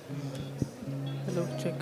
Hello, check.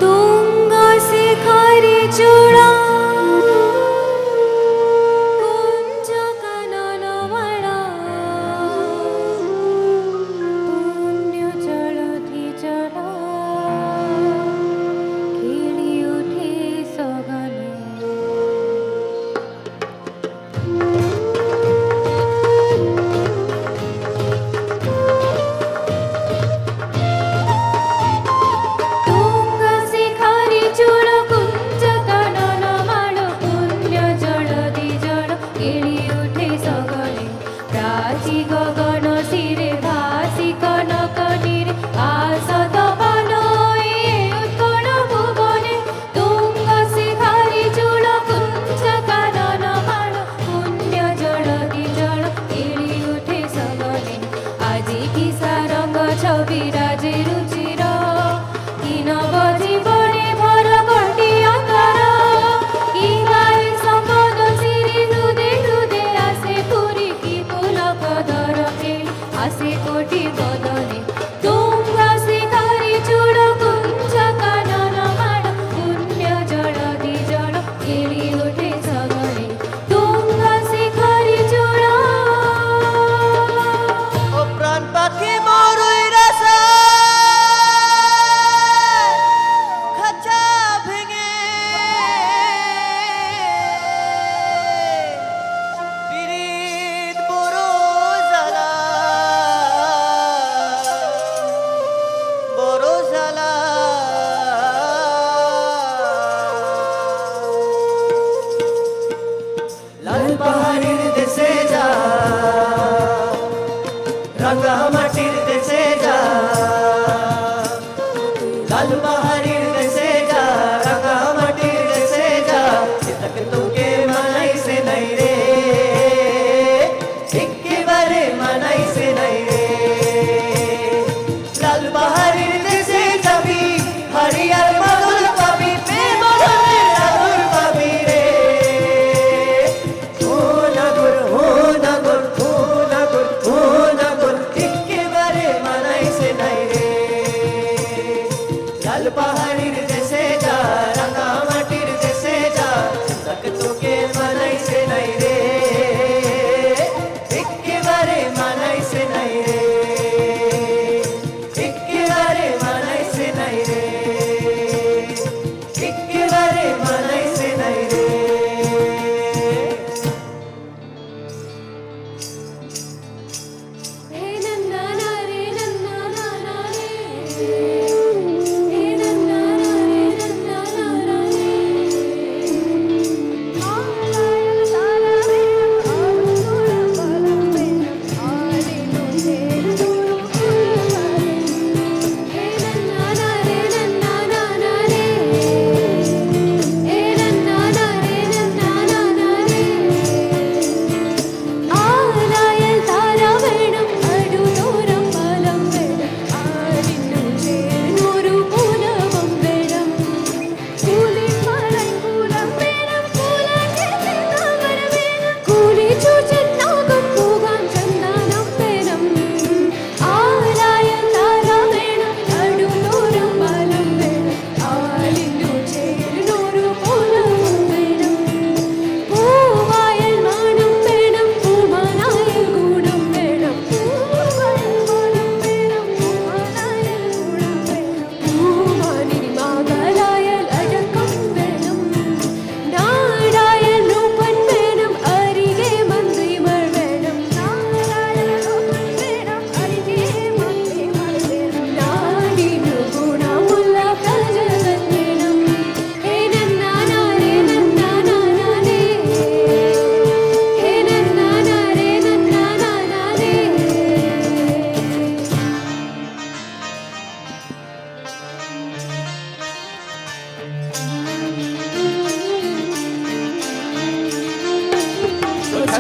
Tunga से खारी चूड़ा कुंज कानन माला पुण्य जलधि जल खेली उठे सगले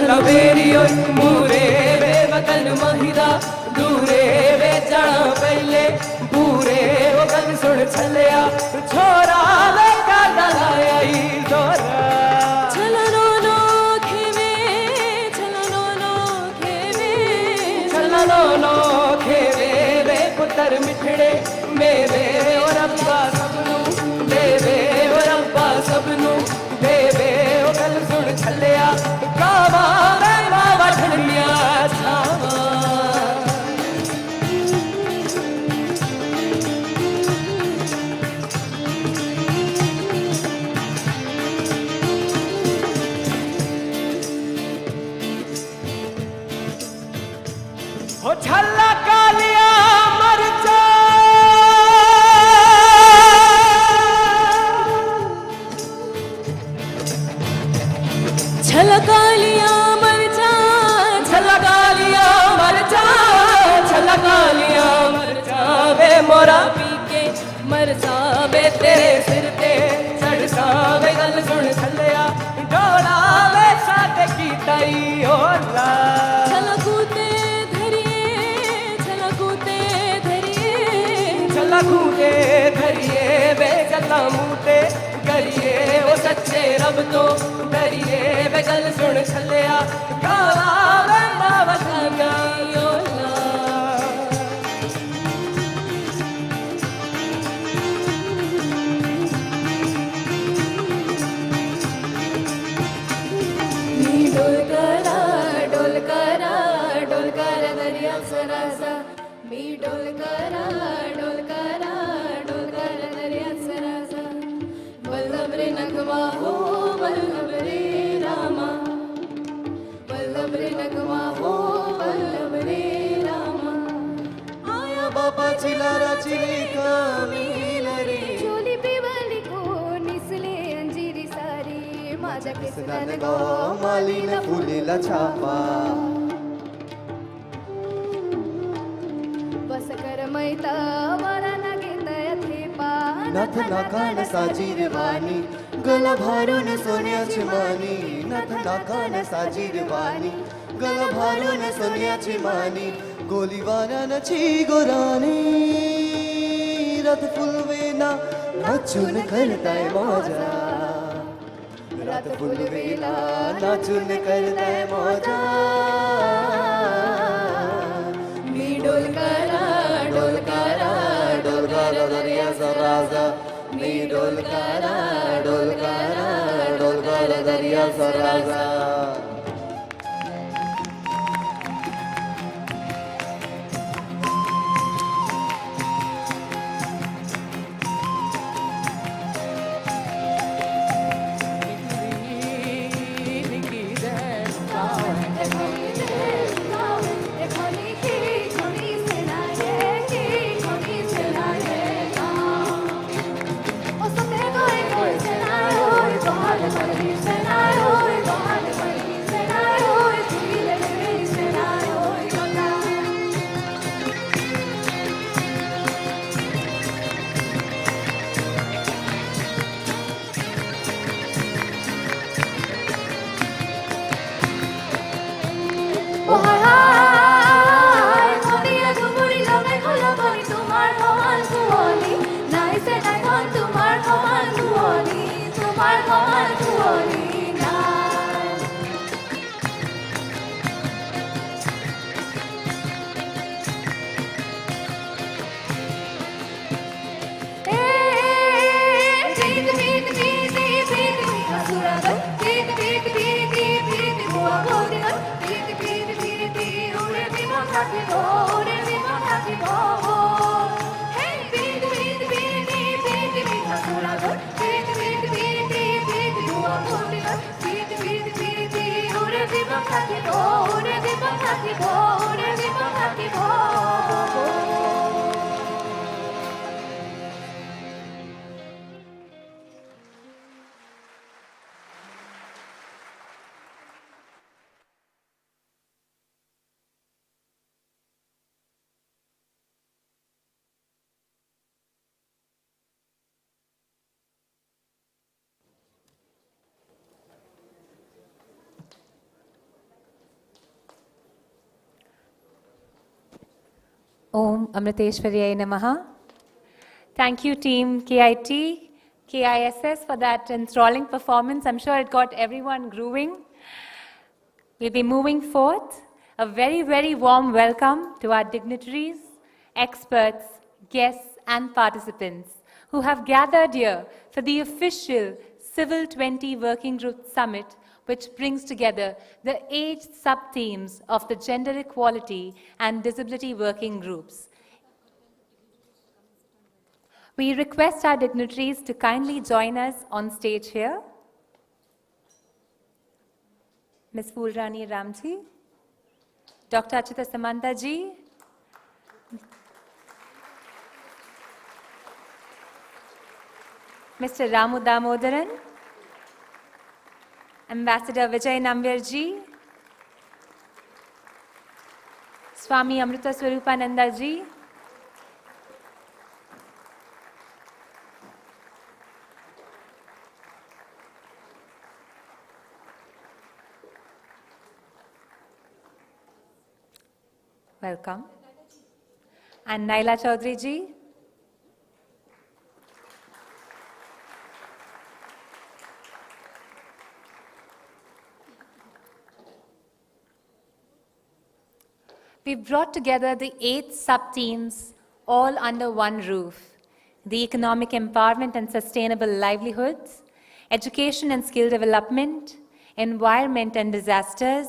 लवेरियो मूरे वे वतन महिरा दूरे वे जाना पहले पूरे वो गल सुन छलिया छोरा वे का दलाया ही जोरा चलनो नो खेवे चलनो नो खेवे वे पुत्र मिठड़े मेरे और अब्बा सबनू देवे और अब्बा सबनू देवे वो गल सुन छलिया कावा वे मावा ढलिया छावा हो छल्ला कालिया मरचा छलकालिया मरचा छलकालिया मरचा छलकालिया मरचा वे मोरा पी के मरचा वे तेरे सिर ते चढ़सा वे गल सुन छलिया डोला वे साथ की ताई होला छलकूते धरिए लखूते धरिए वे गला मूते करिए वो सच्चे रब तो डरिए वे गल सुन छलिया काला वे मावा खाना योला मी डोल करा दरिया सरासा मी डोल करा दरिया सरासा वल्लभ रे नगमा हो वल्लभ रे रामा वल्लभ रे नगमा हो वल्लभ रे रामा आया बाबा चिलारा चिलिका मील रे चोली पिवली को निसले अंजीरी सारी माझ्या किसदान गो मालीन फुलेला छापा बस कर मैता वरा ना गेंदया थेपा नथ नाकान साजीरवाणी गला भारून सोन्याची मानी नथ नाकान साजीरवाणी गला भारून सोन्याची मानी गोलीवाराची गोराणी रथ फुलवेना नाचून करताय माझा रथ फुलवेला नाचून करताय माझा मी डोल करा दरिया सराजा मी डोल करा दरिया सराजा Om Amriteshwariyai Namaha. Thank you, team KIT, KISS, for that enthralling performance. I'm sure it got everyone grooving. We'll be moving forth. A very, very warm welcome to our dignitaries, experts, guests, and participants who have gathered here for the official Civil 20 Working Group Summit, which brings together the 8 sub-themes of the Gender Equality and Disability Working Groups. We request our dignitaries to kindly join us on stage here. Ms. Fulrani Ramji, Dr. Achita Samanta ji, Mr. Ramu Damodaran, Ambassador Vijay Nambiar ji, Swami Amrita Swarupananda ji, welcome, and Naila Chaudhary ji, we've brought together the 8 sub-themes all under one roof: the economic empowerment and sustainable livelihoods, education and skill development, environment and disasters,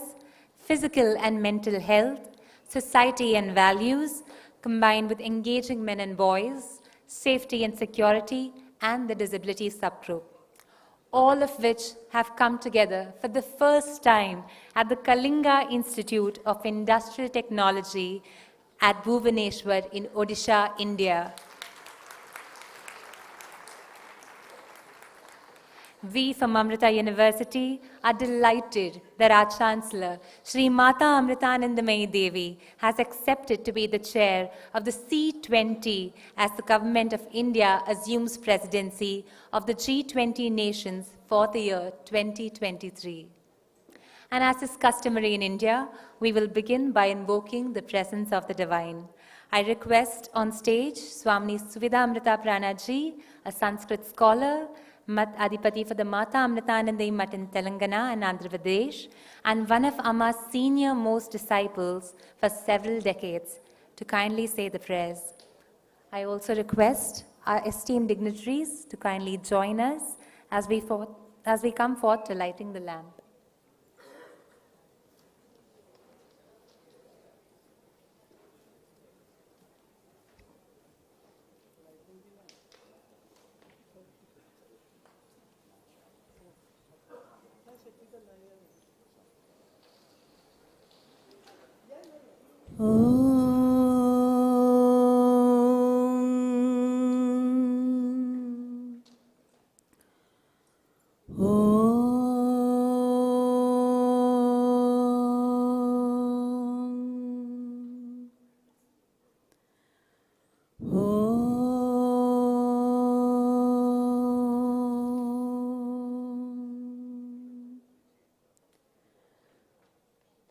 physical and mental health, society and values, combined with engaging men and boys, safety and security, and the disability subgroup. All of which have come together for the first time at the Kalinga Institute of Industrial Technology at Bhubaneswar in Odisha, India. We from Amrita University are delighted that our Chancellor, Shri Mata Amritanandamayi Devi, has accepted to be the chair of the C20 as the Government of India assumes presidency of the G20 nations for the year 2023. And as is customary in India, we will begin by invoking the presence of the divine. I request on stage Swamini Suvidha Amrita Pranaji, a Sanskrit scholar, Mat Adipati for the Mata Amritanandamayi Mat in Telangana and Andhra Pradesh, and one of Amma's senior most disciples for several decades, to kindly say the prayers. I also request our esteemed dignitaries to kindly join us as we come forth to lighting the lamp.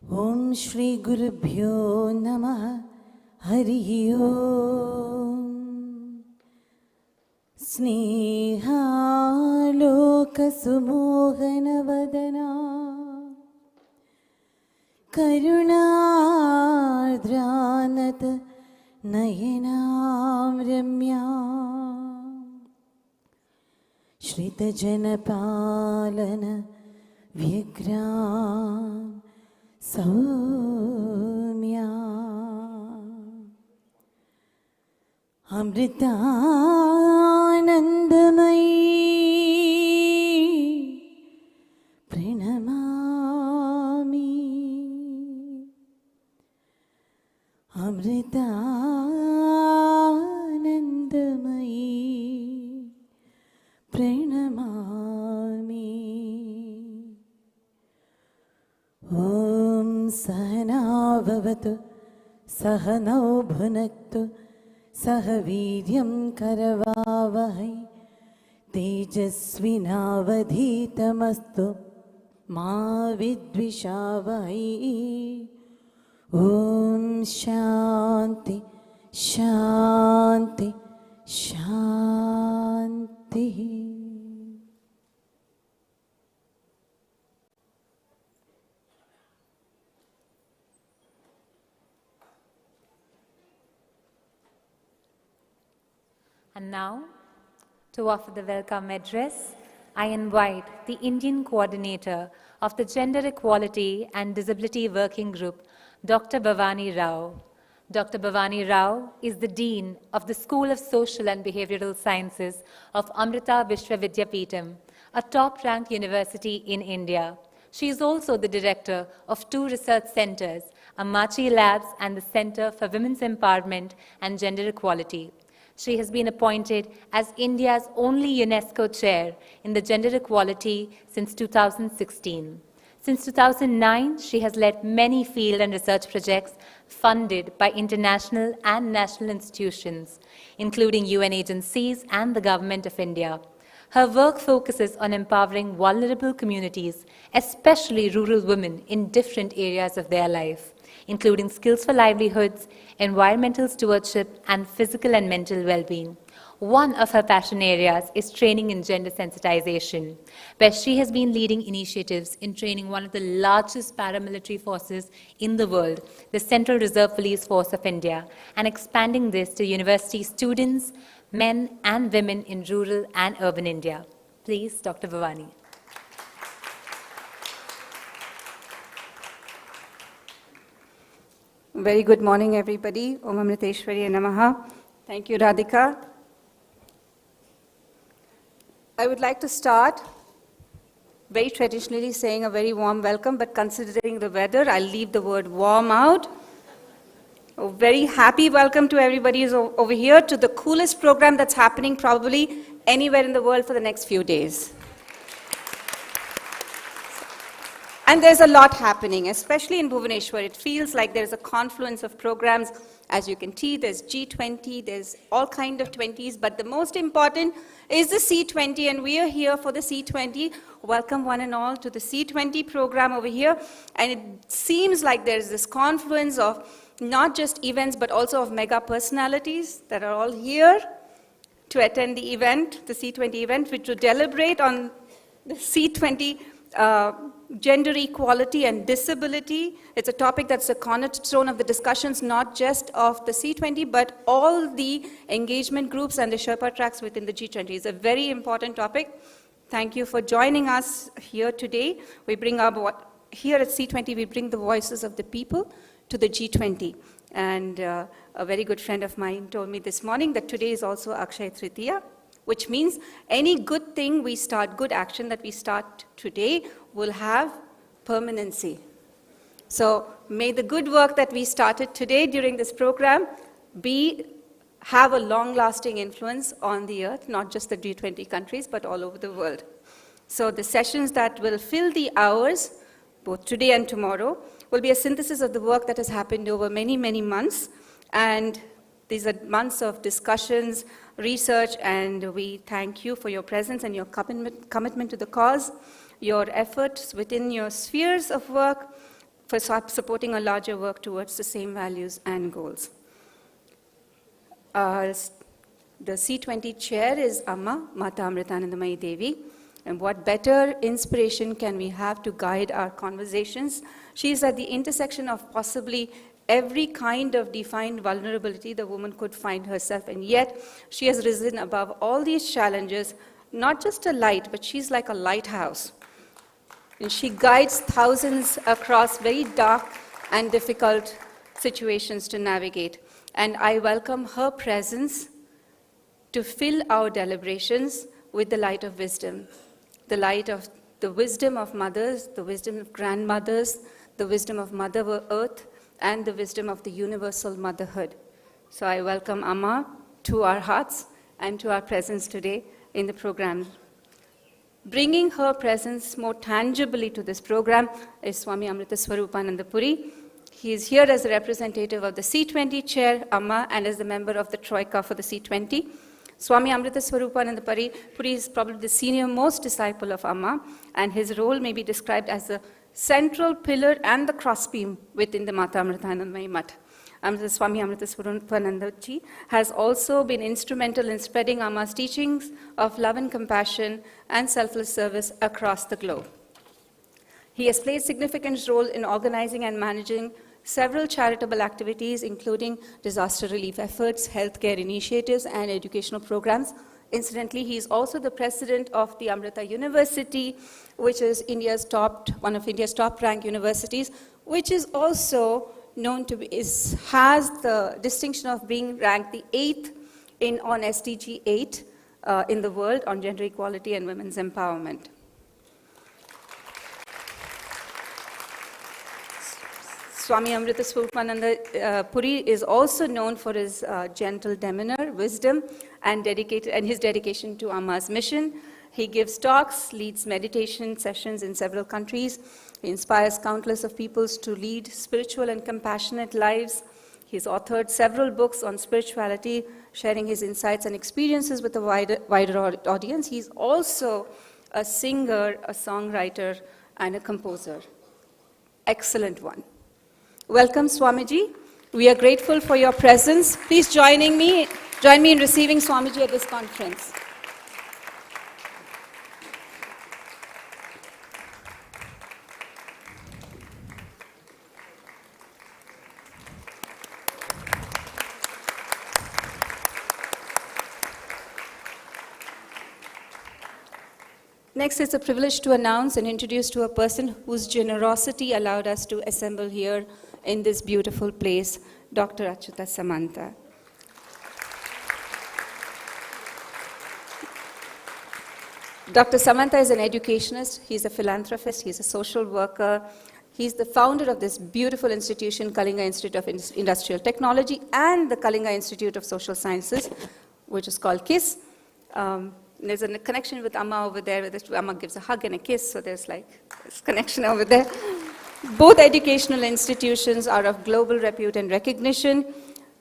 Om Shri Gurubhyo Namaha Hari Om Sneha Loka Sumohana Vadana Karuna Dranat Nayanam Ramya Shrita Janapalana Vyagram Soumya Amritanandamayi Pranamami Amritanandamayi Pranamami. Om Sahana Bhavatu Sahanau Bhunaktu Sahaviryam Karavavahai Tejasvinavadhitamastu Ma Vidvishavahai. Om Shanti Shanti Shanti. And now, to offer the welcome address, I invite the Indian coordinator of the Gender Equality and Disability Working Group, Dr. Bhavani Rao. Dr. Bhavani Rao is the Dean of the School of Social and Behavioral Sciences of Amrita Vishwa Vidyapeetham, a top-ranked university in India. She is also the director of 2 research centers, Amachi Labs and the Center for Women's Empowerment and Gender Equality. She has been appointed as India's only UNESCO chair in the gender equality since 2016. Since 2009, she has led many field and research projects funded by international and national institutions, including UN agencies and the Government of India. Her work focuses on empowering vulnerable communities, especially rural women, in different areas of their life, including skills for livelihoods, environmental stewardship, and physical and mental well-being. One of her passion areas is training in gender sensitization, where she has been leading initiatives in training one of the largest paramilitary forces in the world, the Central Reserve Police Force of India, and expanding this to university students, men and women in rural and urban India. Please, Dr. Bhavani. Very good morning, everybody. Om Amriteshwari Namaha. Thank you, Radhika. I would like to start very traditionally saying a very warm welcome, but considering the weather, I'll leave the word warm out. A very happy welcome to everybody who's over here to the coolest program that's happening probably anywhere in the world for the next few days. And there's a lot happening, especially in Bhubaneswar. It feels like there's a confluence of programs. As you can see, there's G20, there's all kinds of 20s, but the most important is the C20, and we are here for the C20. Welcome one and all to the C20 program over here. And it seems like there's this confluence of not just events, but also of mega personalities that are all here to attend the event, the C20 event, which will deliberate on the C20 gender equality and disability. It's a topic that's a cornerstone of the discussions, not just of the C20, but all the engagement groups and the Sherpa tracks within the G20. It's a very important topic. Thank you for joining us here today. We bring here at C20, we bring the voices of the people to the G20. And a very good friend of mine told me this morning that today is also Akshaya Tritiya, which means any good thing we start, good action that we start today will have permanency. So may the good work that we started today during this program have a long-lasting influence on the earth, not just the G20 countries, but all over the world. So the sessions that will fill the hours, both today and tomorrow, will be a synthesis of the work that has happened over many, many months. And these are months of discussions, research, and we thank you for your presence and your commitment to the cause, your efforts within your spheres of work for supporting a larger work towards the same values and goals. The C20 chair is Amma, Mata Amritanandamayi Devi. And what better inspiration can we have to guide our conversations? She is at the intersection of possibly every kind of defined vulnerability the woman could find herself, and yet she has risen above all these challenges, not just a light, but she's like a lighthouse. And she guides thousands across very dark and difficult situations to navigate. And I welcome her presence to fill our deliberations with the light of wisdom, the light of the wisdom of mothers, the wisdom of grandmothers, the wisdom of Mother Earth, and the wisdom of the universal motherhood. So I welcome Amma to our hearts and to our presence today in the program. Bringing her presence more tangibly to this program is Swami Amrita Swarupananda Puri. He is here as a representative of the C20 chair, Amma, and as the member of the Troika for the C20. Swami Amrita Swarupananda Puri is probably the senior most disciple of Amma, and his role may be described as the central pillar and the crossbeam within the Mata Amritanandamayi Mutt. Swami Amritanandamayi has also been instrumental in spreading Amma's teachings of love and compassion and selfless service across the globe. He has played significant role in organizing and managing several charitable activities, including disaster relief efforts, healthcare initiatives, and educational programs. Incidentally, he is also the president of the Amrita University, which is one of India's top-ranked universities, which is also known to be, has the distinction of being ranked the 8th on SDG 8 in the world on gender equality and women's empowerment. Swami Amrita Swarupananda Puri is also known for his gentle demeanor, wisdom, and his dedication to Amma's mission. He gives talks, leads meditation sessions in several countries. He inspires countless of peoples to lead spiritual and compassionate lives. He's authored several books on spirituality, sharing his insights and experiences with a wider audience. He's also a singer, a songwriter, and a composer. Excellent one. Welcome, Swamiji. We are grateful for your presence. Please join me in receiving Swamiji at this conference. Next, it's a privilege to announce and introduce to a person whose generosity allowed us to assemble here in this beautiful place, Dr. Achyuta Samantha. Dr. Samantha is an educationist, he's a philanthropist, he's a social worker, he's the founder of this beautiful institution, Kalinga Institute of Industrial Technology, and the Kalinga Institute of Social Sciences, which is called KISS. There's a connection with Amma over there, where Amma gives a hug and a kiss, so there's like this connection over there. Both educational institutions are of global repute and recognition.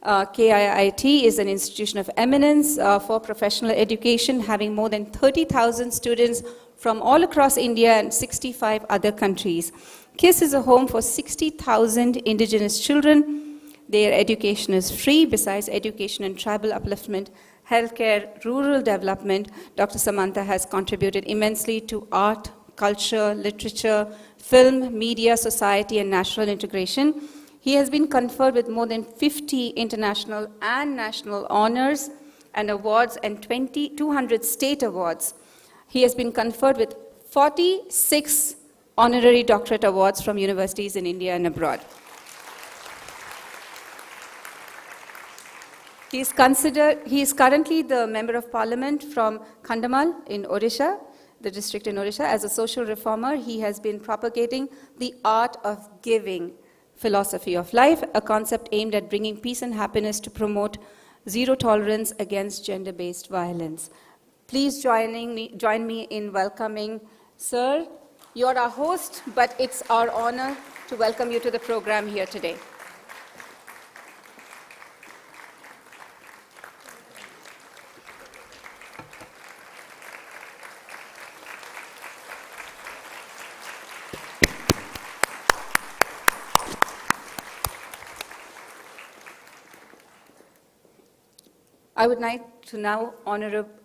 KIIT is an institution of eminence for professional education, having more than 30,000 students from all across India and 65 other countries. KISS is a home for 60,000 indigenous children. Their education is free. Besides education and tribal upliftment, healthcare, rural development, Dr. Samantha has contributed immensely to art, culture, literature, film, media, society, and national integration. He has been conferred with more than 50 international and national honors and awards and 200 state awards. He has been conferred with 46 honorary doctorate awards from universities in India and abroad. He is currently the Member of Parliament from Kandhamal in Odisha, the district in Odisha. As a social reformer, he has been propagating the art of giving philosophy of life, a concept aimed at bringing peace and happiness to promote zero tolerance against gender-based violence. Please join me in welcoming, sir. You're our host, but it's our honor to welcome you to the program here today. I would like to now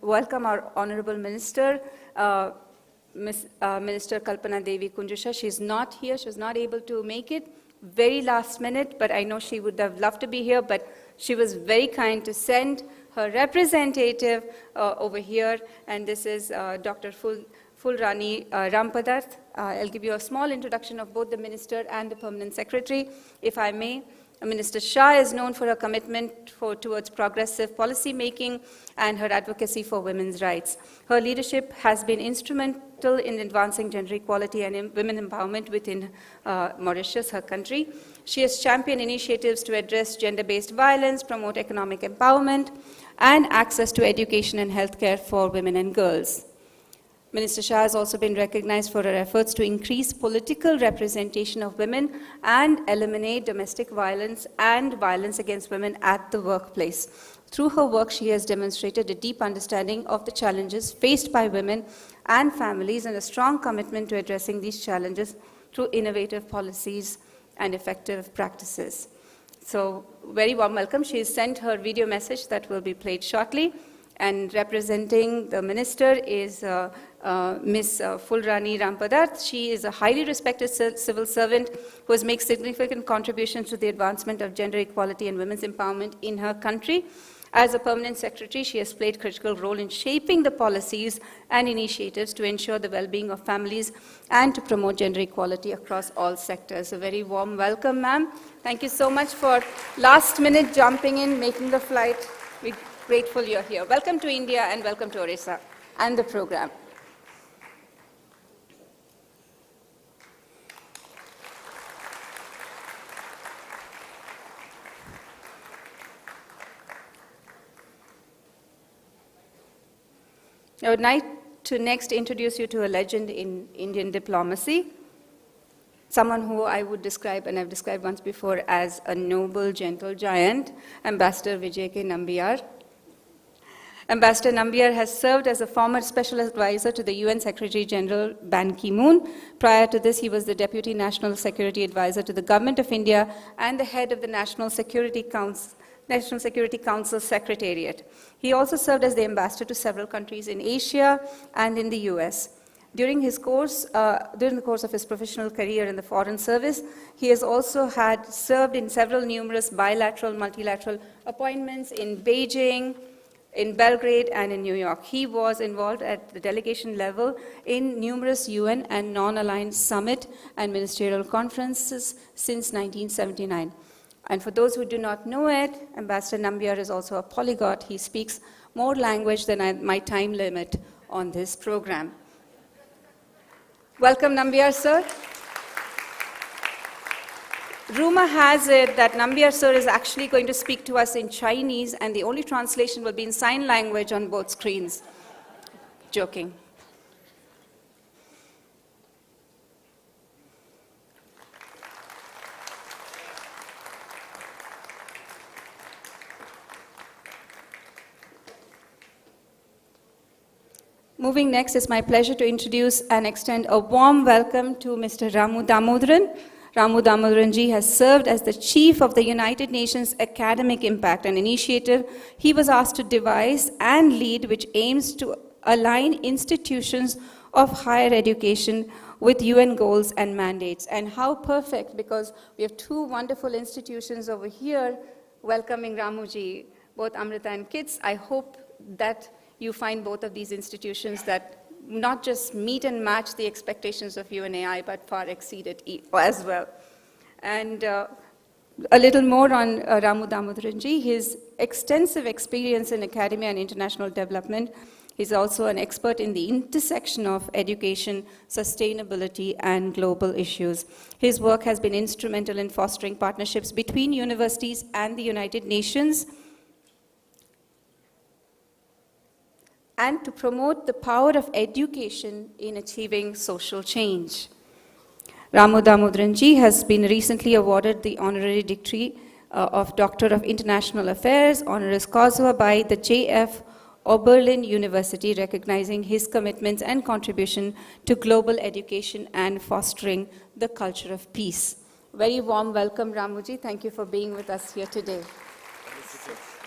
welcome our Honorable Minister, Minister Kalpana Devi Kunjusha. She's not here, she was not able to make it, very last minute, but I know she would have loved to be here, but she was very kind to send her representative over here, and this is Dr. Fulrani Rampadarth. I'll give you a small introduction of both the Minister and the Permanent Secretary, if I may. Minister Shah is known for her commitment towards progressive policy making and her advocacy for women's rights. Her leadership has been instrumental in advancing gender equality and women empowerment within Mauritius, her country. She has championed initiatives to address gender-based violence, promote economic empowerment, and access to education and healthcare for women and girls. Minister Shah has also been recognized for her efforts to increase political representation of women and eliminate domestic violence and violence against women at the workplace. Through her work, she has demonstrated a deep understanding of the challenges faced by women and families and a strong commitment to addressing these challenges through innovative policies and effective practices. So, very warm welcome. She has sent her video message that will be played shortly. And representing the minister is Ms. Fulrani Rampadarth. She is a highly respected civil servant who has made significant contributions to the advancement of gender equality and women's empowerment in her country. As a permanent secretary, she has played a critical role in shaping the policies and initiatives to ensure the well-being of families and to promote gender equality across all sectors. A very warm welcome, ma'am. Thank you so much for last minute jumping in, making the flight. We're grateful you're here. Welcome to India and welcome to Orissa and the program. I would like to next introduce you to a legend in Indian diplomacy, someone who I would describe, and I've described once before, as a noble, gentle giant, Ambassador Vijay K. Nambiar. Ambassador Nambiar has served as a former special advisor to the UN Secretary General Ban Ki-moon. Prior to this, he was the Deputy National Security Advisor to the Government of India and the head of the National Security Council Secretariat. He also served as the ambassador to several countries in Asia and in the US. During the course of his professional career in the Foreign Service, he has also served in several numerous bilateral, multilateral appointments in Beijing, in Belgrade, and in New York. He was involved at the delegation level in numerous UN and non-aligned summit and ministerial conferences since 1979. And for those who do not know it, Ambassador Nambiar is also a polyglot. He speaks more language than my time limit on this program. Welcome, Nambiar, sir. Rumor has it that Nambiar, sir, is actually going to speak to us in Chinese, and the only translation will be in sign language on both screens. Joking. Moving next, it's my pleasure to introduce and extend a warm welcome to Mr. Ramu Damodaran. Ramu Damodaran ji has served as the chief of the United Nations Academic Impact, an initiative he was asked to devise and lead, which aims to align institutions of higher education with UN goals and mandates. And how perfect, because we have two wonderful institutions over here welcoming Ramu ji, both Amrita and KIIT. I hope that you find both of these institutions that not just meet and match the expectations of UNAI, but far exceed it as well. And a little more on Ramu Damodaran ji, his extensive experience in academia and international development. He's also an expert in the intersection of education, sustainability, and global issues. His work has been instrumental in fostering partnerships between universities and the United Nations, and to promote the power of education in achieving social change. Ramu Damodaran ji has been recently awarded the honorary degree of Doctor of International Affairs, honoris causa, by the J.F. Oberlin University, recognizing his commitments and contribution to global education and fostering the culture of peace. Very warm welcome, Ramu ji. Thank you for being with us here today.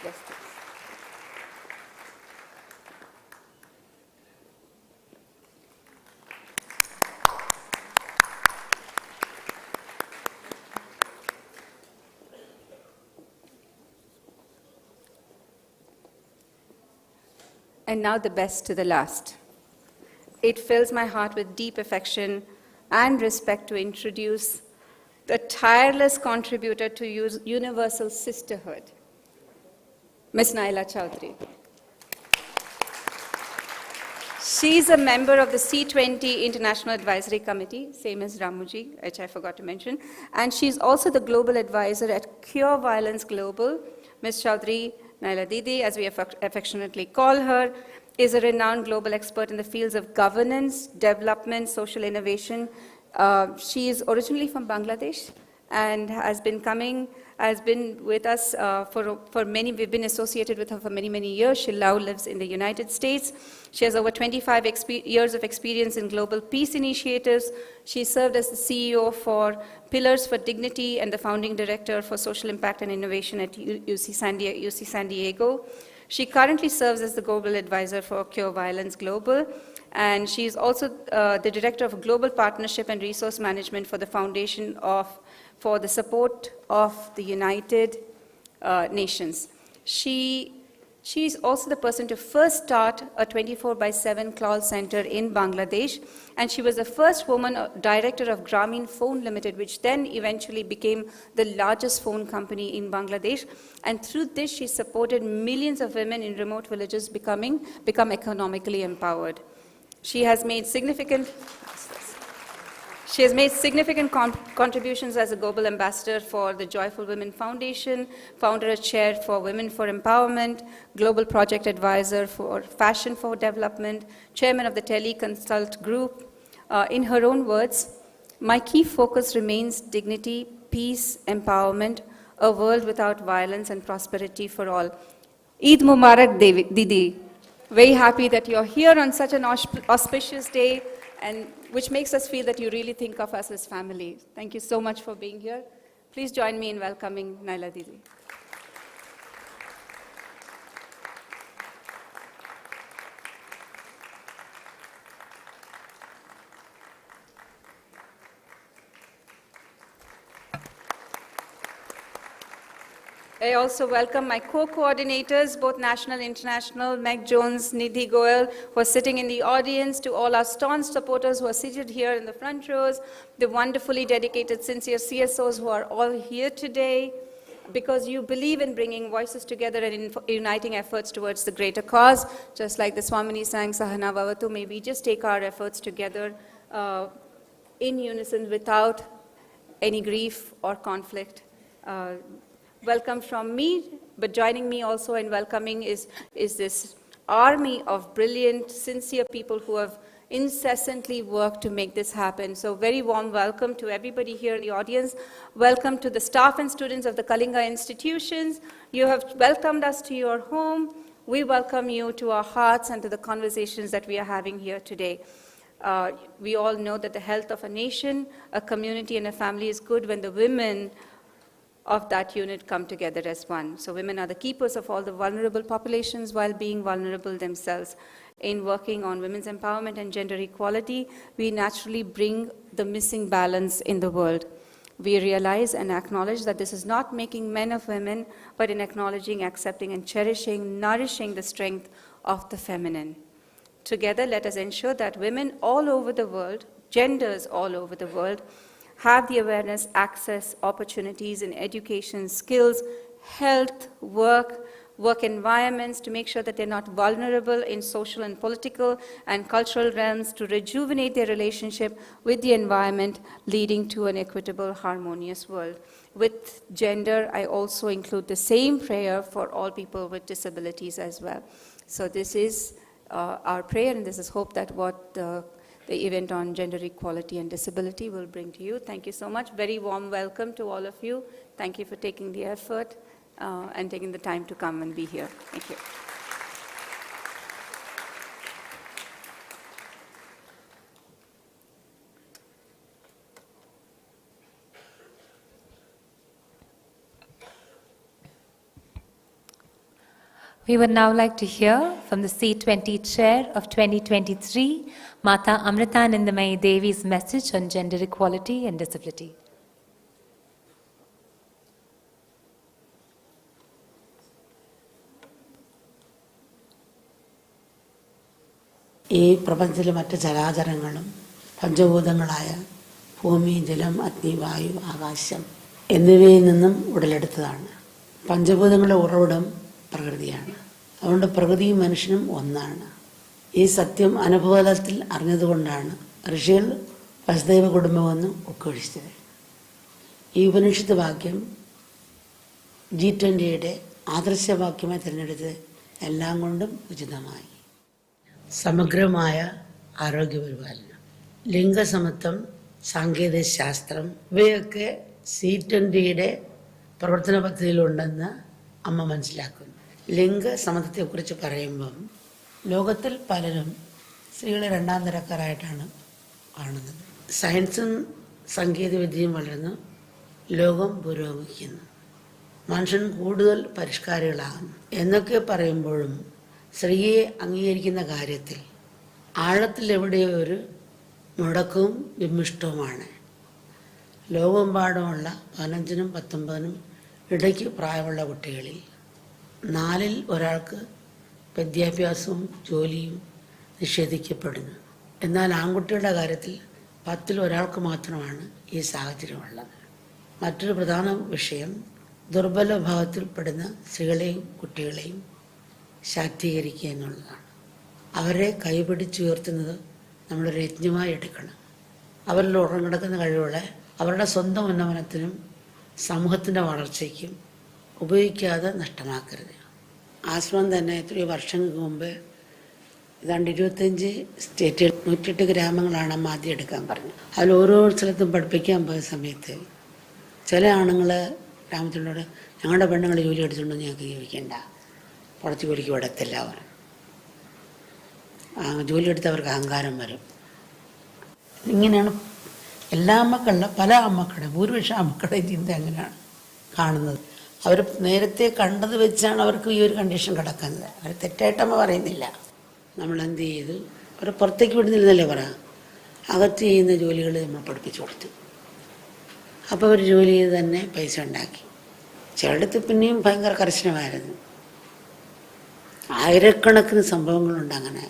Yes, please. And now the best to the last. It fills my heart with deep affection and respect to introduce the tireless contributor to universal sisterhood, Ms. Naila Chowdhury. She's a member of the C20 International Advisory Committee, same as Ramuji, which I forgot to mention, and she's also the global advisor at Cure Violence Global. Ms. Chowdhury, Naila Didi, as we affectionately call her, is a renowned global expert in the fields of governance, development, social innovation. She is originally from Bangladesh and has been with us for many, we've been associated with her for many, many years. She now lives in the United States. She has over 25 years of experience in global peace initiatives. She served as the CEO for Pillars for Dignity and the founding director for Social Impact and Innovation at UC San Diego. She currently serves as the global advisor for Cure Violence Global, and she is also the director of global partnership and resource management for the Foundation for the Support of the United Nations. She is also the person to first start a 24/7 call center in Bangladesh, and she was the first woman director of Grameen Phone Limited, which then eventually became the largest phone company in Bangladesh. And through this, she supported millions of women in remote villages become economically empowered. She has made significant contributions as a global ambassador for the Joyful Women Foundation, founder and chair for Women for Empowerment, global project advisor for Fashion for Development, chairman of the Teleconsult Group. In her own words, my key focus remains dignity, peace, empowerment, a world without violence and prosperity for all. Eid Mubarak, Didi. Very happy that you're here on such an auspicious day, and which makes us feel that you really think of us as family. Thank you so much for being here. Please join me in welcoming Naila Didi. I also welcome my co-coordinators, both national and international, Meg Jones, Nidhi, Goyal, who are sitting in the audience, to all our staunch supporters who are seated here in the front rows, the wonderfully dedicated, sincere CSOs who are all here today, because you believe in bringing voices together and in uniting efforts towards the greater cause. Just like the Swamini sang, Sahana Bhavatu, may we just take our efforts together in unison without any grief or conflict. Welcome from me, but joining me also in welcoming is this army of brilliant, sincere people who have incessantly worked to make this happen. So very warm welcome to everybody here in the audience. Welcome to the staff and students of the Kalinga institutions. You have welcomed us to your home. We welcome you to our hearts and to the conversations that we are having here today. We all know that the health of a nation, a community, and a family is good when the women of that unit come together as one. So women are the keepers of all the vulnerable populations while being vulnerable themselves. In working on women's empowerment and gender equality, we naturally bring the missing balance in the world. We realize and acknowledge that this is not making men of women, but in acknowledging, accepting, and cherishing, nourishing the strength of the feminine. Together, let us ensure that women all over the world, genders all over the world, have the awareness, access, opportunities in education, skills, health, work environments, to make sure that they're not vulnerable in social and political and cultural realms, to rejuvenate their relationship with the environment, leading to an equitable, harmonious world. With gender, I also include the same prayer for all people with disabilities as well. So this is our prayer, and this is hope that what the event on gender equality and disability will bring to you. Thank you so much. Very warm welcome to all of you. Thank you for taking the effort and taking the time to come and be here. Thank you. We would now like to hear from the C20 Chair of 2023, Mata Amritanandamayi Devi's message on gender equality and disability. ഈ പ്രപഞ്ചത്തിലെ മറ്റ് ചരാചരങ്ങളും പഞ്ചഭൂതങ്ങളായ ഭൂമി, ജലം, അഗ്നി, വായു, ആകാശം എന്നിവയിൽ നിന്നും ഉടലെടുത്തതാണ്. പഞ്ചഭൂതങ്ങളുടെ ഉറവിടം പ്രകൃതിയാണ്. അതുകൊണ്ട് പ്രകൃതിയും മനുഷ്യനും ഒന്നാണ്. ഈ സത്യം അനുഭവതലത്തിൽ അറിഞ്ഞതുകൊണ്ടാണ് ഋഷികൾ വസുദൈവ കുടുംബമെന്ന് ഉദ്ഘോഷിച്ചത്. ഈ ഉപനിഷത്ത് വാക്യം G20യുടെ ആദർശവാക്യമായി തിരഞ്ഞെടുത്തത് എല്ലാം കൊണ്ടും ഉചിതമായി. സമഗ്രമായ ആരോഗ്യപരിപാലനം, ലിംഗസമത്വം, സാങ്കേതിക ശാസ്ത്രം, ഇവയൊക്കെ C20യുടെ പ്രവർത്തന പദ്ധതിയിലുണ്ടെന്ന് അമ്മ മനസ്സിലാക്കുന്നു. ലിംഗസമത്വത്തെക്കുറിച്ച് പറയുമ്പം ലോകത്തിൽ പലരും സ്ത്രീകളെ രണ്ടാം തരക്കാരായിട്ടാണ് കാണുന്നത്. സയൻസും സാങ്കേതികവിദ്യയും വളർന്നു, ലോകം പുരോഗമിക്കുന്നു, മനുഷ്യൻ കൂടുതൽ പരിഷ്കാരികളാകുന്നു എന്നൊക്കെ പറയുമ്പോഴും സ്ത്രീയെ അംഗീകരിക്കുന്ന കാര്യത്തിൽ ആഴത്തിൽ എവിടെയോ ഒരു മുടക്കവും വിമിഷ്ടവുമാണ്. ലോകമെമ്പാടുമുള്ള 15-നും 19-നും ഇടയ്ക്ക് പ്രായമുള്ള കുട്ടികളിൽ 4-ൽ ഒരാൾക്ക് വിദ്യാഭ്യാസവും ജോലിയും നിഷേധിക്കപ്പെടുന്നു. എന്നാൽ ആൺകുട്ടികളുടെ കാര്യത്തിൽ 10-ൽ ഒരാൾക്ക് മാത്രമാണ് ഈ സാഹചര്യമുള്ളത്. മറ്റൊരു പ്രധാന വിഷയം ദുർബല വിഭാഗത്തിൽപ്പെടുന്ന സ്ത്രീകളെയും കുട്ടികളെയും ശാക്തീകരിക്കുക എന്നുള്ളതാണ്. അവരെ കൈപിടിച്ചുയർത്തുന്നത് നമ്മളൊരു യജ്ഞമായി എടുക്കണം. അവരിൽ ഉറങ്ങിടക്കുന്ന കഴിവുകളെ അവരുടെ സ്വന്തം ഉന്നമനത്തിനും സമൂഹത്തിൻ്റെ വളർച്ചയ്ക്കും ഉപയോഗിക്കാതെ നഷ്ടമാക്കരുത്. ആശ്രമം തന്നെ എത്രയോ വർഷങ്ങൾക്ക് മുമ്പ് 25 സ്റ്റേറ്റിൽ 108 ഗ്രാമങ്ങളാണ് അമ്മ ആദ്യം എടുക്കാൻ പറഞ്ഞത്. അതിൽ ഓരോ സ്ഥലത്തും പഠിപ്പിക്കാൻ പോയ സമയത്ത് ചില ആണുങ്ങൾ ഗ്രാമത്തിനോട് ഞങ്ങളുടെ പെണ്ണുങ്ങൾ ജോലി എടുത്തുകൊണ്ട് ഞങ്ങൾക്ക് ജീവിക്കേണ്ട, പുറത്ത് ജോലിക്ക് വിടത്തില്ല. അവർ ജോലി എടുത്തവർക്ക് അഹങ്കാരം വരും. ഇങ്ങനെയാണ് എല്ലാ അമ്മക്കളുടെ, പല അമ്മക്കളുടെ, ഭൂരിപക്ഷം അമ്മക്കളുടെ ചിന്ത അങ്ങനെയാണ് കാണുന്നത്. അവർ നേരത്തെ കണ്ടത് വെച്ചാണ് അവർക്ക് ഈ ഒരു കണ്ടീഷൻ കിടക്കുന്നത്. അവർ തെറ്റായിട്ടമ്മ പറയുന്നില്ല. നമ്മളെന്ത് ചെയ്തു, അവരെ പുറത്തേക്ക് വിടുന്നില്ലെന്നല്ലേ പറയാം, അകത്ത് ചെയ്യുന്ന ജോലികൾ നമ്മൾ പഠിപ്പിച്ചു കൊടുത്തു. അപ്പോൾ അവർ ജോലി ചെയ്ത് തന്നെ പൈസ ഉണ്ടാക്കി. ചിലയിടത്ത് പിന്നെയും ഭയങ്കര കർശനമായിരുന്നു. ആയിരക്കണക്കിന് സംഭവങ്ങളുണ്ട് അങ്ങനെ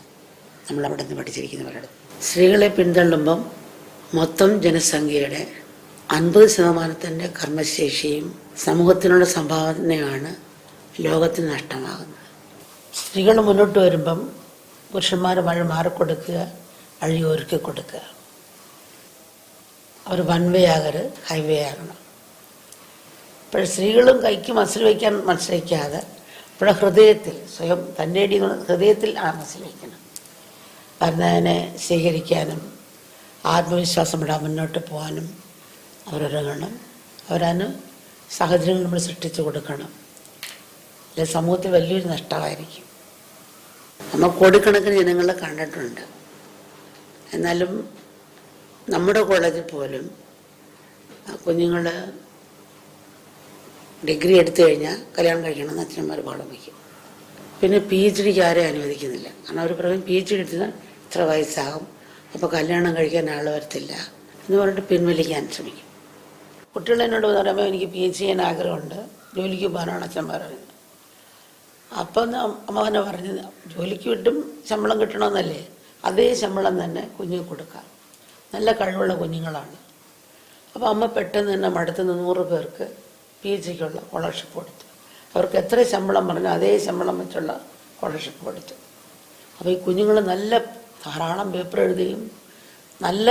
നമ്മളവിടെ നിന്ന് പഠിച്ചിരിക്കുന്നവരുടെ. സ്ത്രീകളെ പിന്തള്ളുമ്പം മൊത്തം ജനസംഖ്യയുടെ 50% കർമ്മശേഷിയും സമൂഹത്തിനുള്ള സംഭാവനയാണ് ലോകത്തിന് നഷ്ടമാകുന്നത്. സ്ത്രീകൾ മുന്നോട്ട് വരുമ്പം പുരുഷന്മാർ മാറിക്കൊടുക്കുക, വഴിയൊരുക്കി കൊടുക്കുക. അവർ വൺ വേ ആകരുത്, ഹൈവേ ആകണം. ഇപ്പോൾ സ്ത്രീകളും കൈക്ക് മസിൽ വയ്ക്കാൻ മത്സരിക്കാതെ ഇവിടെ ഹൃദയത്തിൽ സ്വയം തൻ്റെ ഹൃദയത്തിൽ ആ മസിൽ വയ്ക്കണം. വരുന്നതിനെ സ്വീകരിക്കാനും ആത്മവിശ്വാസമിടാൻ മുന്നോട്ട് പോകാനും അവരൊരുങ്ങണം. അവരതിന് സാഹചര്യങ്ങൾ നമ്മൾ സൃഷ്ടിച്ചു കൊടുക്കണം. അല്ലെ സമൂഹത്തിൽ വലിയൊരു നഷ്ടമായിരിക്കും. നമ്മൾ കോടിക്കണക്കിന് ജനങ്ങളെ കണ്ടിട്ടുണ്ട്. എന്നാലും നമ്മുടെ കോളേജിൽ പോലും കുഞ്ഞുങ്ങൾ ഡിഗ്രി എടുത്തു കഴിഞ്ഞാൽ കല്യാണം കഴിക്കണമെന്ന് അച്ഛനന്മാർ പാഠം വയ്ക്കും. പിന്നെ PhD ആരെയും അനുവദിക്കുന്നില്ല. കാരണം അവർ പറയും PhD എടുത്താൽ ഇത്ര വയസ്സാകും, അപ്പോൾ കല്യാണം കഴിക്കാൻ ആൾ വരത്തില്ല എന്ന് പറഞ്ഞിട്ട് പിൻവലിക്കാൻ ശ്രമിക്കും. കുട്ടികൾ എന്നോട് പറയുമ്പോൾ എനിക്ക് PhD ചെയ്യാൻ ആഗ്രഹമുണ്ട്, ജോലിക്ക് പോകാനാണ് അച്ഛന്മാർ പറയുന്നത്. അപ്പം അമ്മ തന്നെ പറഞ്ഞത്, ജോലിക്ക് വിട്ടും ശമ്പളം കിട്ടണമെന്നല്ലേ, അതേ ശമ്പളം തന്നെ കുഞ്ഞിന് കൊടുക്കാം. നല്ല കഴിവുള്ള കുഞ്ഞുങ്ങളാണ്. അപ്പോൾ അമ്മ പെട്ടെന്ന് തന്നെ മടുത്തുനിന്ന് 100 പേർക്ക് PhDക്കുള്ള സ്കോളർഷിപ്പ് കൊടുത്തു. അവർക്ക് എത്ര ശമ്പളം പറഞ്ഞാൽ അതേ ശമ്പളം വെച്ചുള്ള സ്കോളർഷിപ്പ് കൊടുത്തു. അപ്പോൾ ഈ കുഞ്ഞുങ്ങൾ നല്ല ധാരാളം പേപ്പർ എഴുതുകയും നല്ല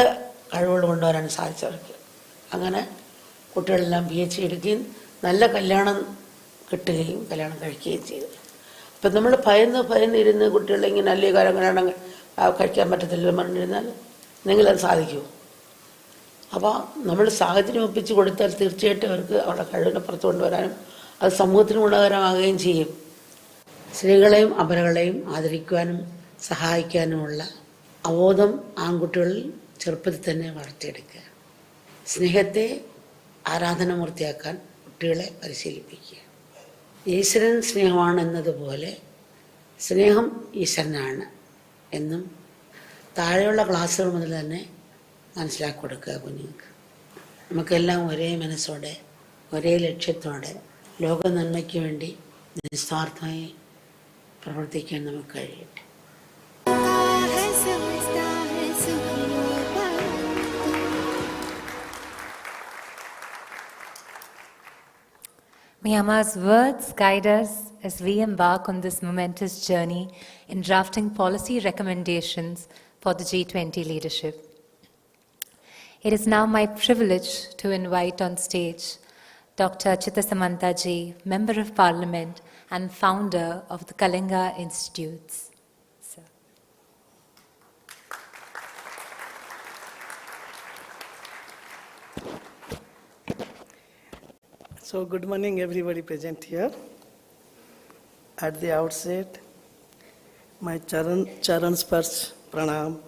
കഴിവുകൾ കൊണ്ടുവരാൻ സാധിച്ചവർക്ക്. അങ്ങനെ കുട്ടികളെല്ലാം PhD എടുക്കുകയും നല്ല കല്യാണം കിട്ടുകയും കല്യാണം കഴിക്കുകയും ചെയ്തു. അപ്പം നമ്മൾ ഭയന്നിരുന്ന് കുട്ടികളെ ഇങ്ങനെ അല്ലേ കല്യാണം കഴിക്കാൻ പറ്റത്തില്ല പറഞ്ഞിരുന്നാൽ എന്തെങ്കിലും അത് സാധിക്കുമോ? അപ്പോൾ നമ്മൾ സാഹചര്യം ഒപ്പിച്ച് കൊടുത്താൽ തീർച്ചയായിട്ടും അവർക്ക് അവരുടെ കഴിവിനെ പുറത്തു കൊണ്ടുവരാനും അത് സമൂഹത്തിന് ഗുണകരമാകുകയും ചെയ്യും. സ്ത്രീകളെയും അപരകളെയും ആദരിക്കുവാനും സഹായിക്കാനുമുള്ള അവബോധം ആൺകുട്ടികളിൽ ചെറുപ്പത്തിൽ തന്നെ വളർത്തിയെടുക്കുക. സ്നേഹത്തെ ആരാധനാമൂർത്തിയാക്കാൻ കുട്ടികളെ പരിശീലിപ്പിക്കുക. ഈശ്വരൻ സ്നേഹമാണ് എന്നതുപോലെ സ്നേഹം ഈശ്വരനാണ് എന്നും താഴെയുള്ള ക്ലാസ്സുകൾ മുതൽ തന്നെ മനസ്സിലാക്കി കൊടുക്കുക കുഞ്ഞുങ്ങൾക്ക്. നമുക്കെല്ലാം ഒരേ മനസ്സോടെ ഒരേ ലക്ഷ്യത്തോടെ ലോക നന്മയ്ക്ക് വേണ്ടി നിസ്വാർത്ഥമായി പ്രവർത്തിക്കാൻ നമുക്ക് കഴിയട്ടെ. May Amma's words guide us as we embark on this momentous journey in drafting policy recommendations for the G20 leadership. It is now my privilege to invite on stage Dr. Chittasamantaji, Member of Parliament and founder of the Kalinga Institutes. Sir. So good morning everybody present here. At the outset, my charan sparsh pranam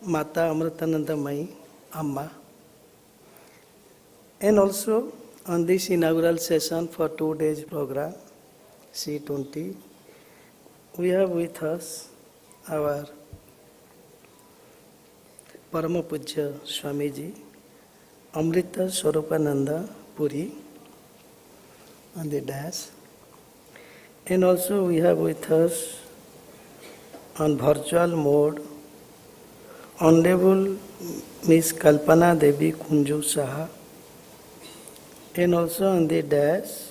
Mata Amritanandamayi Amma. And also on this inaugural session for 2 days program, C20, we have with us our Parama Pujya Swamiji, Amrita Swarupananda Puri on the dash. And also we have with us on virtual mode Honorable Miss Kalpana Devi Kunju Saha, and also on the dash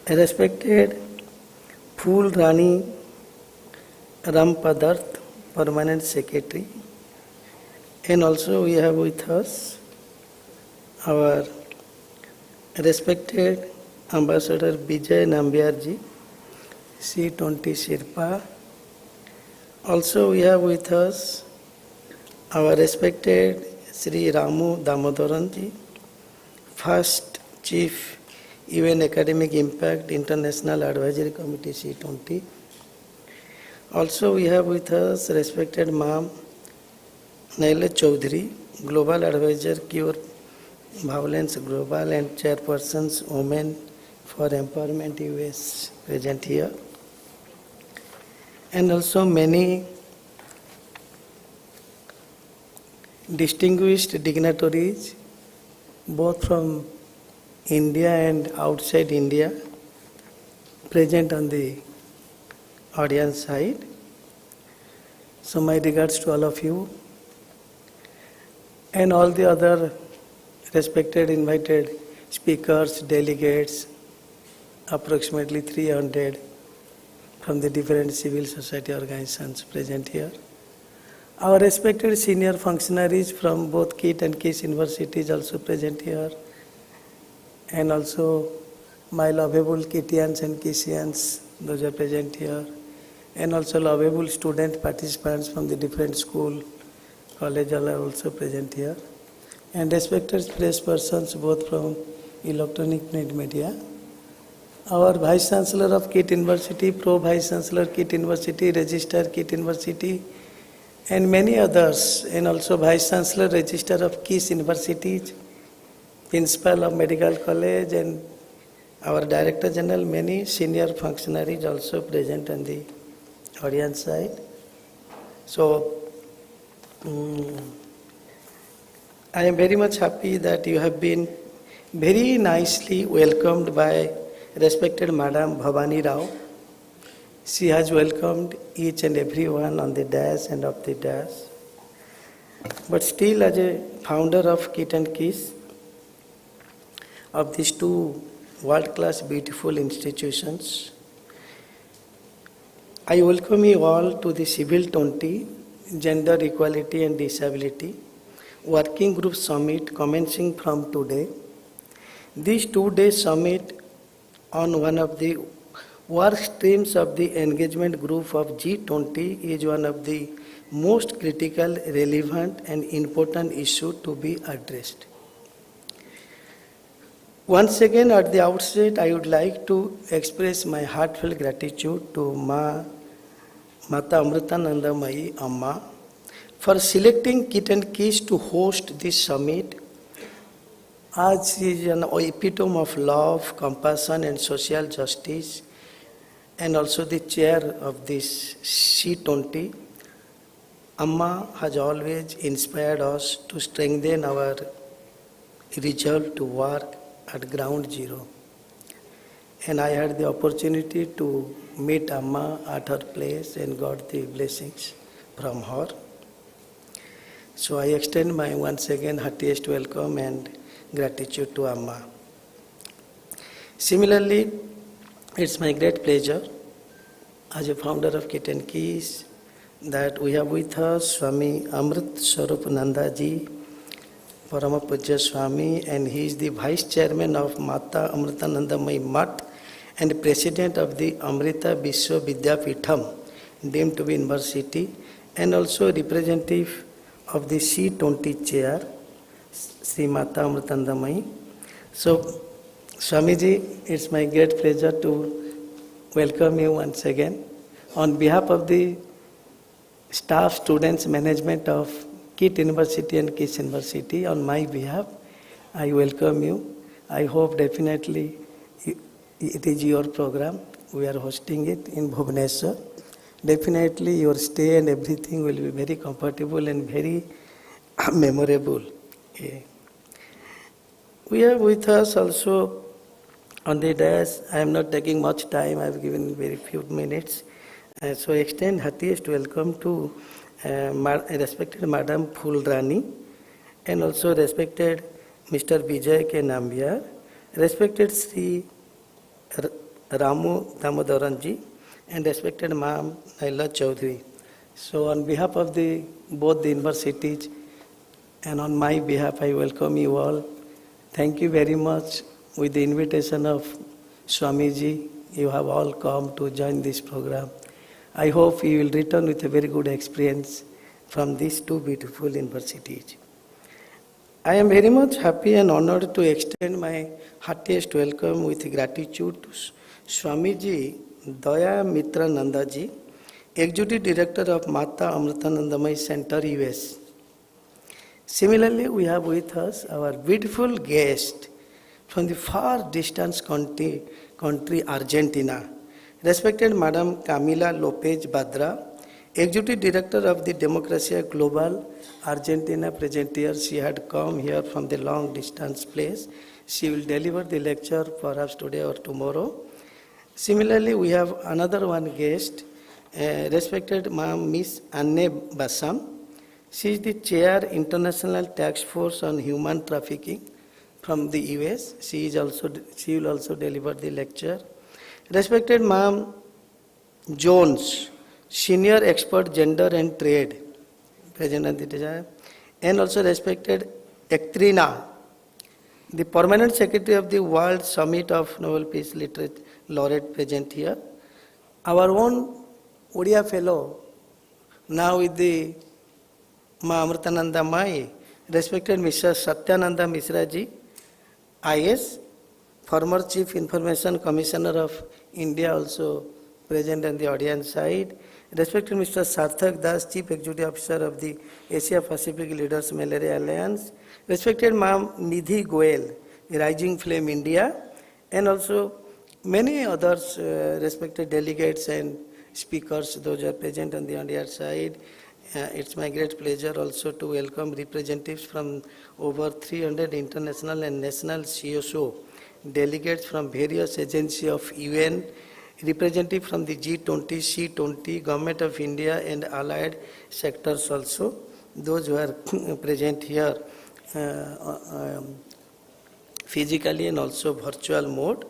a respected Phul Rani Ram Padarth, Permanent Secretary. And also we have with us our respected Ambassador Vijay Nambiarji, C20 Sherpa. Also we have with us our respected Sri Ramu Damodaranji, first Chief UN Academic Impact International Advisory Committee C20. Also we have with us respected Ma'am Naila Chaudhary, Global Advisor Cure Violence Global and Chairpersons Women for Empowerment US present here. And also many distinguished dignitaries both from India and outside India present on the audience side. So my regards to all of you and all the other respected invited speakers, delegates, approximately 300 from the different civil society organizations present here. Our respected senior functionaries from both KIIT and KIIS universities also present here. And also my lovable KIITians and KIISians, those are present here. And also lovable student participants from the different school, college are also present here. And respected press persons both from electronic print media. Our Vice Chancellor of KIIT University, Pro Vice Chancellor KIIT University, Registrar KIIT University, and many others, and also Vice Chancellor, Registrar of KIIS Universities, Principal of Medical College, and our Director General, many senior functionaries also present on the audience side. So, I am very much happy that you have been very nicely welcomed by respected Madam Bhavani Rao. She has welcomed each and everyone on the dash and off the dash. But still, as a founder of KIIT and KIIS, of these two world-class beautiful institutions, I welcome you all to the Civil 20 Gender Equality and Disability Working Group Summit commencing from today. This 2-day summit on one of the work streams of the engagement group of G20 is one of the most critical, relevant and important issues to be addressed. Once again at the outset, I would like to express my heartfelt gratitude to Mata Amritanandamayi Amma for selecting KIIT and KIIS to host this summit, as she is an epitome of love, compassion and social justice, and also the chair of this C20. Amma has always inspired us to strengthen our resolve to work at ground zero. And I had the opportunity to meet Amma at her place and got the blessings from her. So I extend my once again heartiest welcome and gratitude to Amma. Similarly, it's my great pleasure as a founder of KIIT and KIIS that we have with us Swami Amrit Swarupananda Ji, Parama Pujya Swami, and he is the Vice Chairman of Mata Amritanandamayi Mat and President of the Amrita Vishwa Vidyapitham, deemed to be university, and also representative of the C20 Chair, Sri Mata Amritanandamayi. So Swamiji, it's my great pleasure to welcome you once again. On behalf of the staff, students, management of KIIT University and KIIS University, on my behalf, I welcome you. I hope definitely it is your program. We are hosting it in Bhubaneswar. Definitely your stay and everything will be very comfortable and very memorable. Yeah. We have with us also on the dais. I am not taking much time. I have given very few minutes. So extend heartiest welcome to respected Madam Phulrani and also respected Mr. Vijay K. Nambiar, respected Sri Ramu Damodaranji, and respected Ma'am Naila Chaudhary. So on behalf of both the universities and on my behalf, I welcome you all. Thank you very much. With the invitation of Swamiji, you have all come to join this program. I hope you will return with a very good experience from these two beautiful universities. I am very much happy and honored to extend my heartiest welcome with gratitude to Swamiji Daya Mitra Nandaji, Executive Director of Mata Amritanandamayi Center, US. Similarly, we have with us our beautiful guest from the far distant country Argentina, respected Madam Camila Lopez Badra, Executive Director of the Democracia Global, Argentina, present here. She had come here from the long distance place. She will deliver the lecture perhaps today or tomorrow. Similarly, we have another one guest, respected Ma'am Miss Anne Bassam. She is the Chair, International Task Force on Human Trafficking from the US. She will also deliver the lecture. Respected Ma'am Jones, Senior Expert Gender and Trade, present at the time, and also respected Ektrina, the Permanent Secretary of the World Summit of Nobel Peace Laureate, present here. Our own Odia Fellow, now with the Ma Amritanandamayi, respected Mr. Satyananda Misra ji, IS, former Chief Information Commissioner of India, also present on the audience side. Respected Mr. Sarthak Das, Chief Executive Officer of the Asia Pacific Leaders Malaria Alliance. Respected Ma'am Nidhi Goyal, Rising Flame India, and also many others, respected delegates and speakers, those are present on the audience side. It's my great pleasure also to welcome representatives from over 300 international and national CSO, delegates from various agencies of UN, representative from the G20, C20, Government of India and allied sectors also, those who are present here physically and also virtual mode.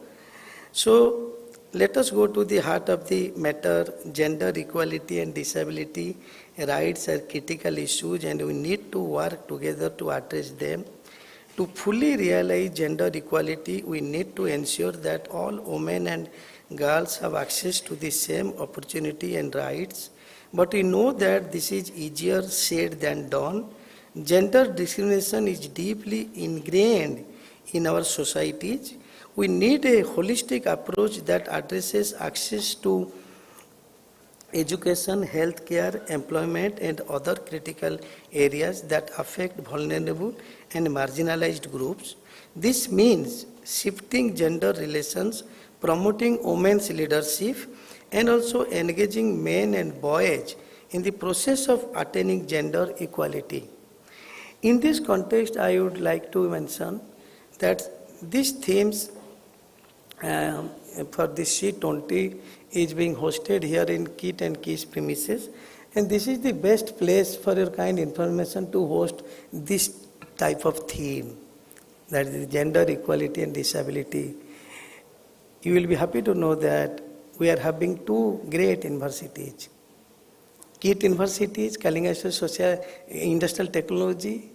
So let us go to the heart of the matter. Gender equality and disability rights are critical issues and we need to work together to address them. To fully realize gender equality, we need to ensure that all women and girls have access to the same opportunity and rights. But we know that this is easier said than done. Gender discrimination is deeply ingrained in our societies. We need a holistic approach that addresses access to education, healthcare, employment, and other critical areas that affect vulnerable and marginalized groups. This means shifting gender relations, promoting women's leadership, and also engaging men and boys in the process of attaining gender equality. In this context, I would like to mention that these themes for the C20 is being hosted here in KIIT and KIIS premises, and this is the best place for your kind information to host this type of theme, that is gender equality and disability. You will be happy to know that we are having two great universities. KIIT University, Kalinga Social Industrial Technology,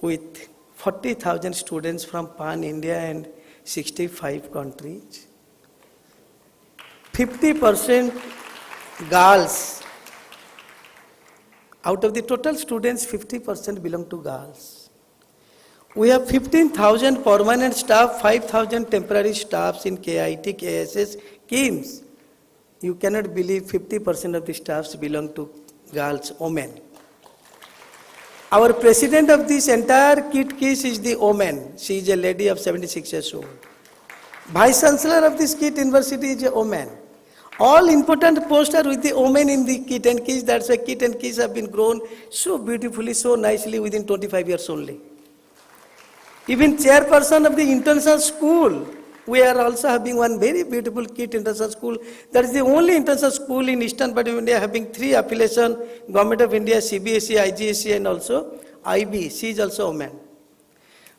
with 40,000 students from pan-India and 65 countries. 50% girls. Out of the total students, 50% belong to girls. We have 15,000 permanent staff, 5,000 temporary staffs in KIIT, KSS, KIMS. You cannot believe 50% of the staffs belong to girls, women. Our president of this entire KIIT case is the woman. She is a lady of 76 years old. Vice Chancellor of this KIIT University is a woman. All important posts are with the women in the KIIT and KIIT. That's why KIIT and KIIT have been grown so beautifully, so nicely within 25 years only. Even chairperson of the international school, we are also having one very beautiful KIIT international school. That is the only international school in eastern part of India having 3 affiliations, Government of India, CBSE, IGSE and also IB. She is also a woman.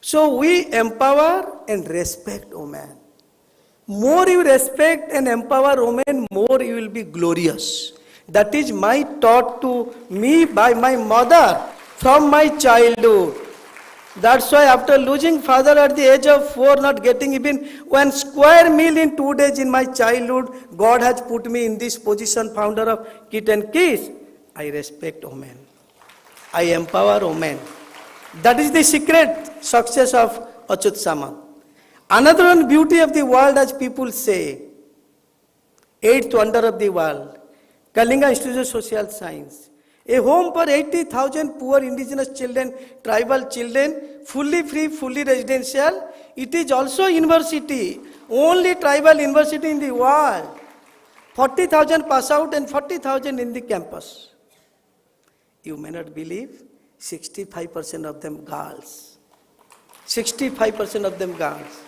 So we empower and respect women. More you respect and empower women, more you will be glorious. That is my taught to me by my mother from my childhood. That's why after losing father at the age of 4, not getting even 1 square meal in 2 days in my childhood, God has put me in this position, founder of KIIT and KIIT. I respect women. I empower women. That is the secret success of Achyut Samant. Another one beauty of the world, as people say, 8th wonder of the world, Kalinga Institute of Social Science. A home for 80,000 poor indigenous children, tribal children, fully free, fully residential. It is also university, only tribal university in the world. 40,000 pass out and 40,000 in the campus. You may not believe, 65% of them girls. 65% of them girls.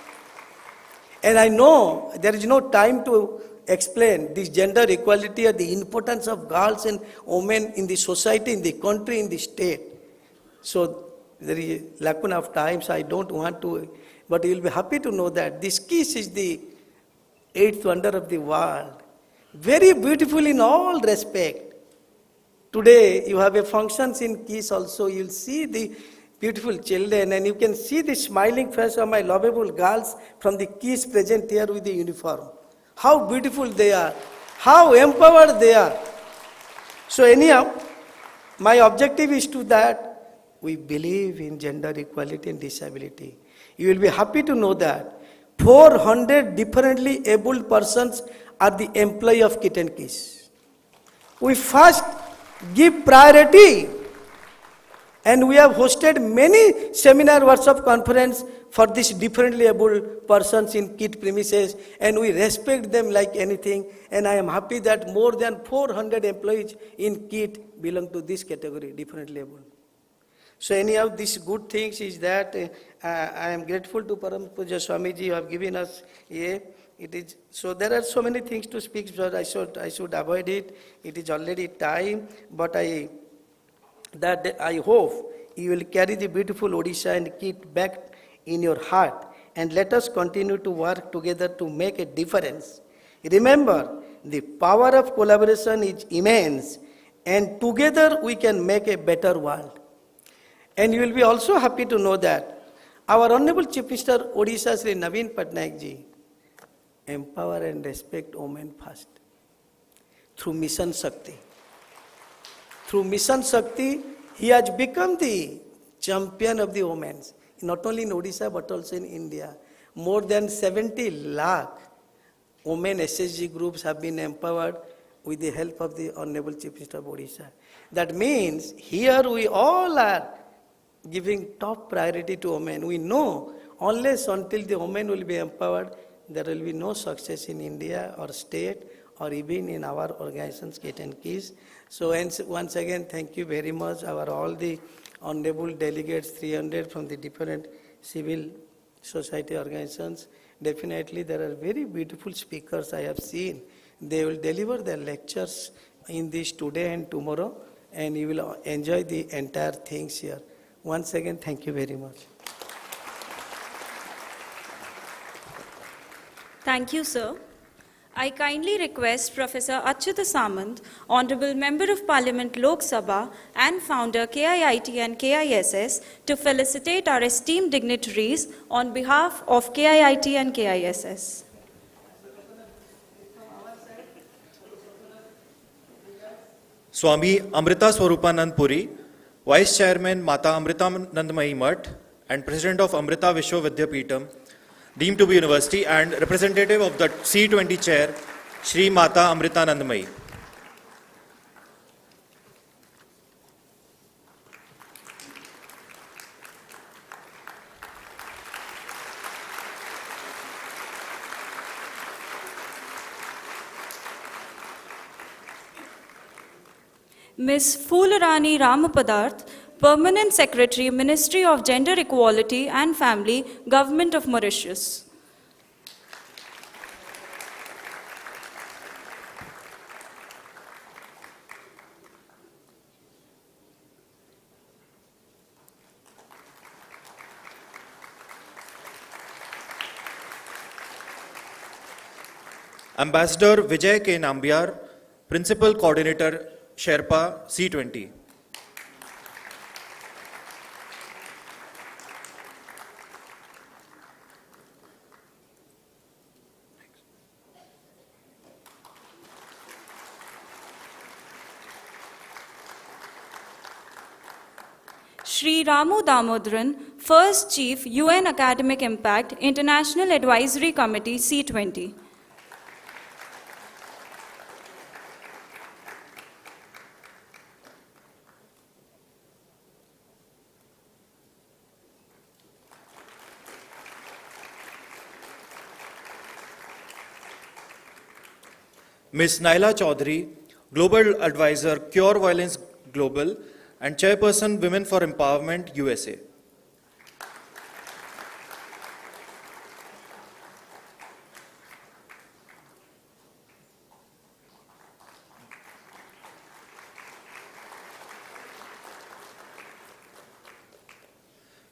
And I know there is no time to explain this gender equality or the importance of girls and women in the society, in the country, in the state. So there is lack of time, so I don't want to, but you will be happy to know that this kiss is the 8th wonder of the world. Very beautiful in all respect. Today you have a functions in KIIT also, you will see the beautiful children and you can see the smiling face of my lovable girls from the KIIT present here with the uniform. How beautiful they are, how empowered they are. So anyhow, my objective is to that we believe in gender equality and disability. You will be happy to know that 400 differently abled persons are the employee of KIIT and KIIT. We first give priority, and we have hosted many seminar, workshop, conference for these differently abled persons in KIIT premises, and we respect them like anything. And I am happy that more than 400 employees in KIIT belong to this category, differently abled. So anyhow, these good things is that I am grateful to Param Puja Swamiji who have given us a. It is so there are so many things to speak, but I should avoid it. It is already time, but I hope you will carry the beautiful Odisha and KIIT back in your heart, and let us continue to work together to make a difference. Remember, the power of collaboration is immense, and together we can make a better world. And you will be also happy to know that our Honorable Chief Minister Odisha Sri Naveen Patnaik ji empower and respect women first through Mission Shakti. Through Mission Shakti, he has become the champion of the women, not only in Odisha but also in India. More than 70 lakh women SSG groups have been empowered with the help of the Honorable Chief Minister of Odisha. That means here we all are giving top priority to women. We know unless until the women will be empowered, there will be no success in India or state or even in our organizations, KIIT and KIIT. So once again, thank you very much, all the honorable delegates, 300 from the different civil society organizations. Definitely there are very beautiful speakers I have seen. They will deliver their lectures in this today and tomorrow, and you will enjoy the entire things here. Once again, thank you very much. Thank you, sir. I kindly request Professor Achyut Samant, Honorable Member of Parliament Lok Sabha and founder KIIT and KISS, to felicitate our esteemed dignitaries on behalf of KIIT and KISS. Swami Amrita Swarupanand Puri, Vice Chairman Mata Amritanandamayi Devi, and President of Amrita Vishwa Vidyapeetham, deemed to be university, and representative of the C20 Chair, Shri Mata Amritanandamayi. Ms. Phularani Ramapadarth, Permanent Secretary, Ministry of Gender Equality and Family, Government of Mauritius. Ambassador Vijay K. Nambiar, Principal Coordinator, Sherpa, C20. Shri Ramu Damodaran, First Chief, UN Academic Impact, International Advisory Committee, C20. Ms. Naila Chaudhary, Global Advisor, Cure Violence Global, and Chairperson, Women for Empowerment, USA.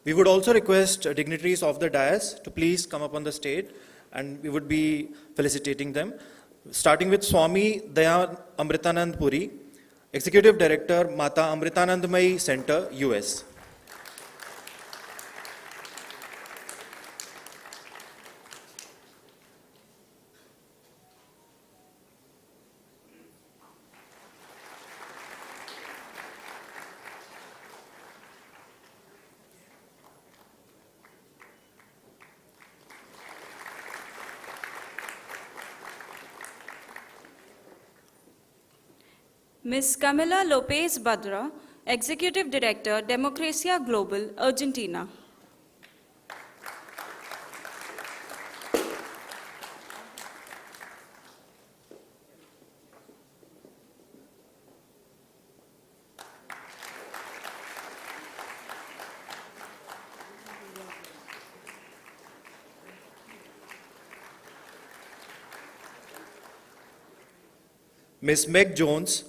We would also request dignitaries of the dais to please come up on the stage, and we would be felicitating them. Starting with Swami Daya Amritanand Puri, Executive Director, Mata Amritanandamayi Center, US. Ms. Camila Lopez Badra, Executive Director, Democracia Global, Argentina. Ms. Meg Jones,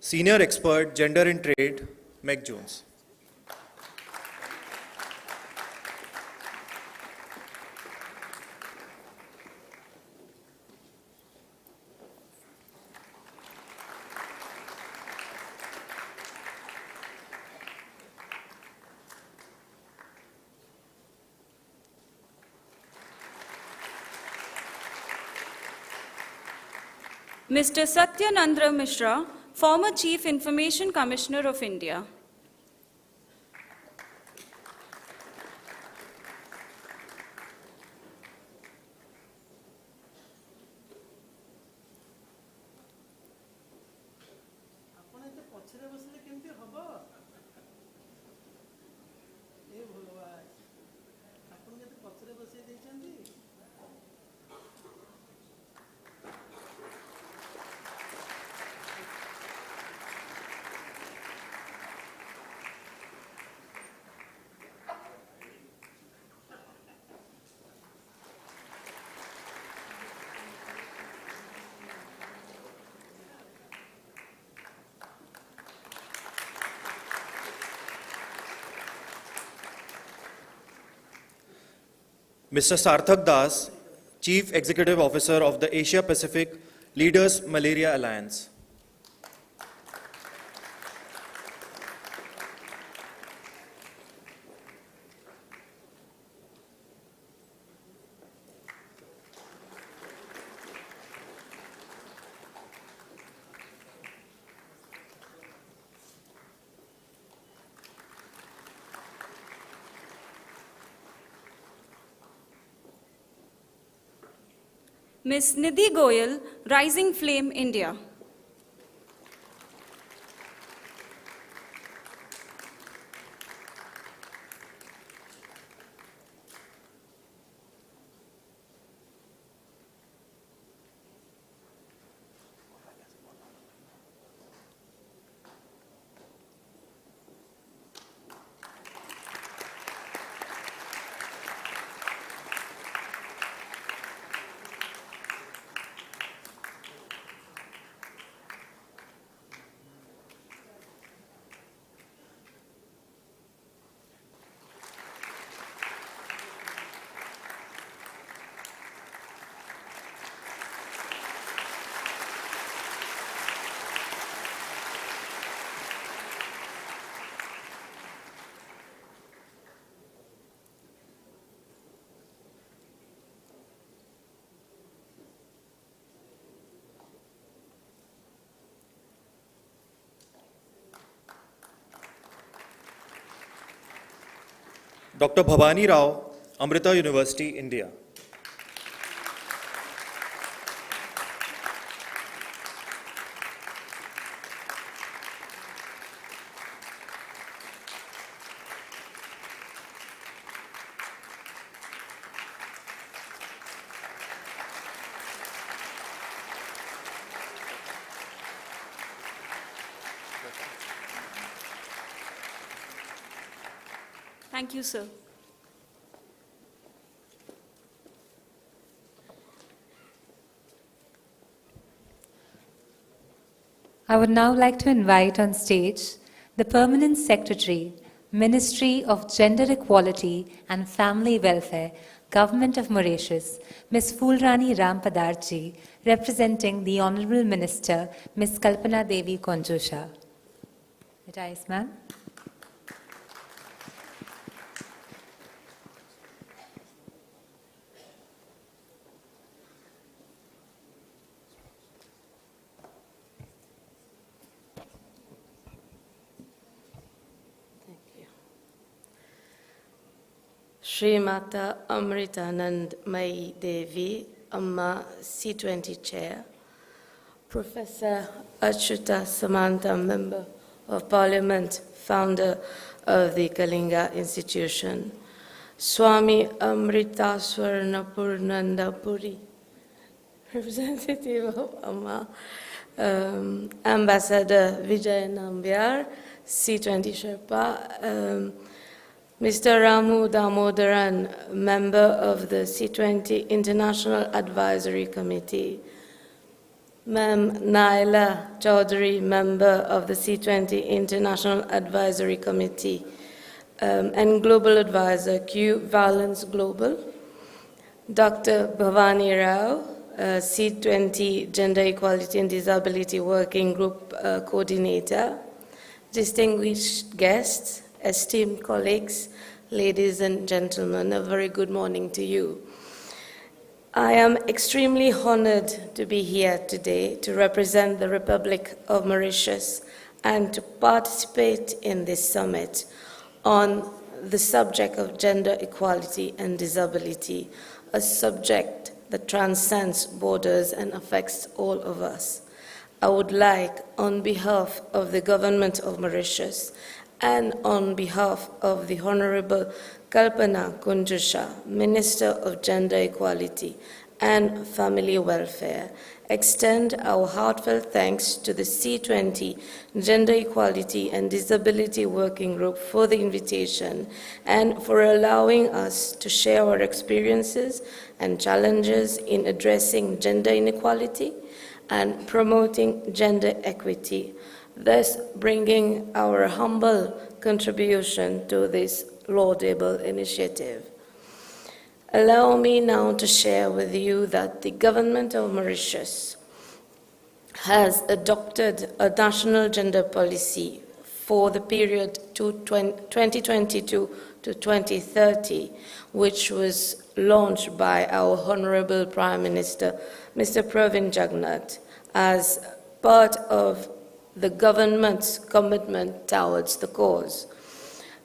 Senior Expert, Gender in Trade, Meg Jones. Mr. Satyanandra Mishra, former Chief Information Commissioner of India. Mr. Sarthak Das, Chief Executive Officer of the Asia Pacific Leaders Malaria Alliance. Ms. Nidhi Goyal, Rising Flame, India. Dr Bhavani Rao, Amrita University, India. Thank you, sir. I would now like to invite on stage the Permanent Secretary, Ministry of Gender Equality and Family Welfare, Government of Mauritius, Ms. Fulrani Rampadarji, representing the Honorable Minister, Ms. Kalpana Devi Konjusha. Rise, ma'am. Shri Mata Amritanandamayi Devi, Amma C20 Chair, Professor Achyuta Samanta, Member of Parliament, Founder of the Kalinga Institution, Swami Amritaswar Puri, Representative of Amma, Ambassador Vijay Nambiar, C20 Sherpa, Mr. Ramu Damodaran, Member of the C20 International Advisory Committee, Ma'am Naila Chaudhary, Member of the C20 International Advisory Committee, and Global Advisor, Q Valence Global, Dr. Bhavani Rao, C20 Gender Equality and Disability Working Group Coordinator, distinguished guests, esteemed colleagues, ladies and gentlemen, a very good morning to you. I am extremely honored to be here today to represent the Republic of Mauritius and to participate in this summit on the subject of gender equality and disability, a subject that transcends borders and affects all of us. I would like, on behalf of the Government of Mauritius and on behalf of the Honorable Kalpana Konjusha, Minister of Gender Equality and Family Welfare, extend our heartfelt thanks to the C20 Gender Equality and Disability Working Group for the invitation and for allowing us to share our experiences and challenges in addressing gender inequality and promoting gender equity, thus bringing our humble contribution to this laudable initiative. Allow me now to share with you that the Government of Mauritius has adopted a national gender policy for the period 2022 to 2030, which was launched by our Honorable Prime Minister, Mr. Pravin Jagnnath, as part of the government's commitment towards the cause.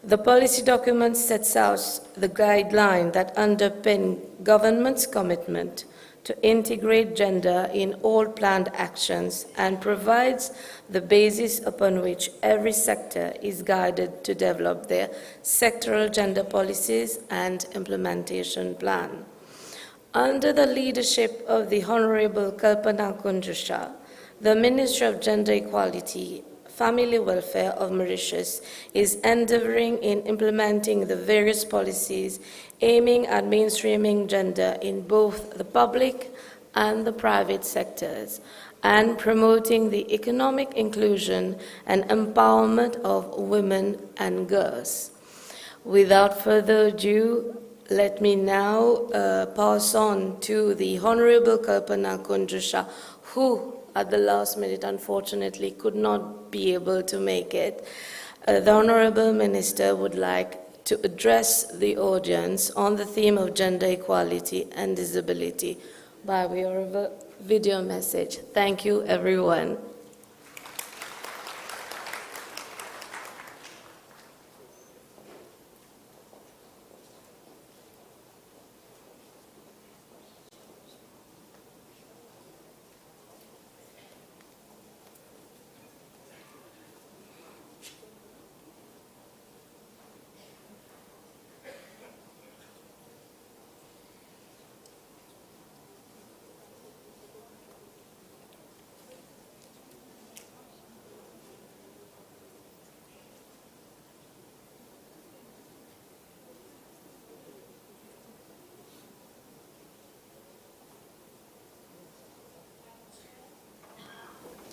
The policy document sets out the guideline that underpin government's commitment to integrate gender in all planned actions and provides the basis upon which every sector is guided to develop their sectoral gender policies and implementation plan. Under the leadership of the Honorable Kalpana Kunjusha, the Ministry of Gender Equality, Family Welfare of Mauritius is endeavoring in implementing the various policies aiming at mainstreaming gender in both the public and the private sectors and promoting the economic inclusion and empowerment of women and girls. Without further ado, let me now pass on to the Honorable Kalpana Kunjusha, who at the last minute unfortunately could not be able to make it. The Honorable Minister would like to address the audience on the theme of gender equality and disability by way of a video message. Thank you, everyone.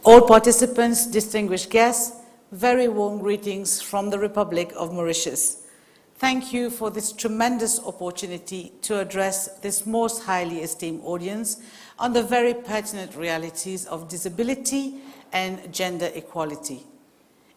All participants, distinguished guests, very warm greetings from the Republic of Mauritius. Thank you for this tremendous opportunity to address this most highly esteemed audience on the very pertinent realities of disability and gender equality.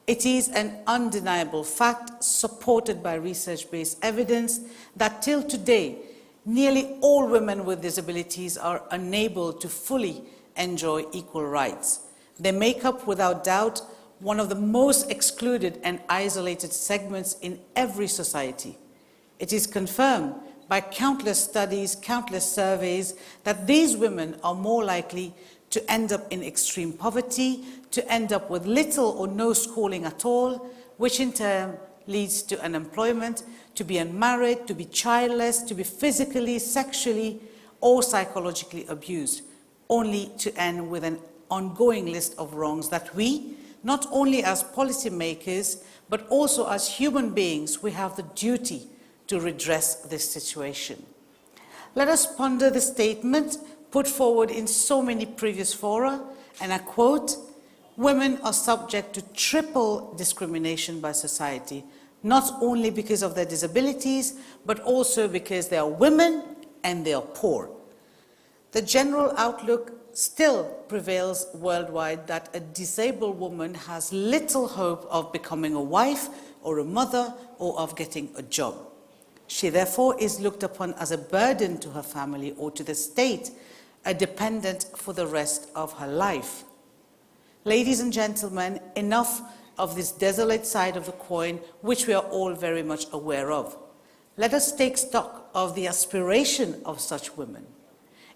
It is an undeniable fact, supported by research-based evidence, that till today, nearly all women with disabilities are unable to fully enjoy equal rights. They make up, without doubt, one of the most excluded and isolated segments in every society. It is confirmed by countless studies, countless surveys, that these women are more likely to end up in extreme poverty, to end up with little or no schooling at all, which in turn leads to unemployment, to be unmarried, to be childless, to be physically, sexually, or psychologically abused, only to end with an ongoing list of wrongs that we, not only as policymakers, but also as human beings, we have the duty to redress this situation. Let us ponder the statement put forward in so many previous fora, and I quote, "Women are subject to triple discrimination by society, not only because of their disabilities, but also because they are women and they are poor." The general outlook still prevails worldwide that a disabled woman has little hope of becoming a wife or a mother or of getting a job. She therefore is looked upon as a burden to her family or to the state, a dependent for the rest of her life. Ladies and gentlemen, enough of this desolate side of the coin, which we are all very much aware of. Let us take stock of the aspiration of such women.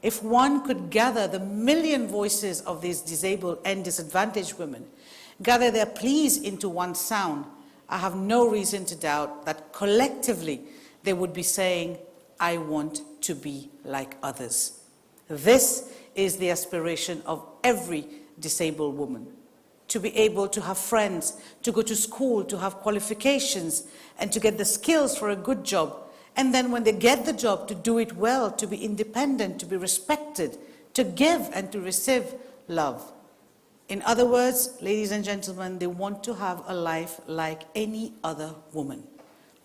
If one could gather the million voices of these disabled and disadvantaged women, gather their pleas into one sound, I have no reason to doubt that collectively they would be saying, "I want to be like others." This is the aspiration of every disabled woman, to be able to have friends, to go to school, to have qualifications, and to get the skills for a good job. And then when they get the job, to do it well, to be independent, to be respected, to give and to receive love. In other words, ladies and gentlemen, they want to have a life like any other woman.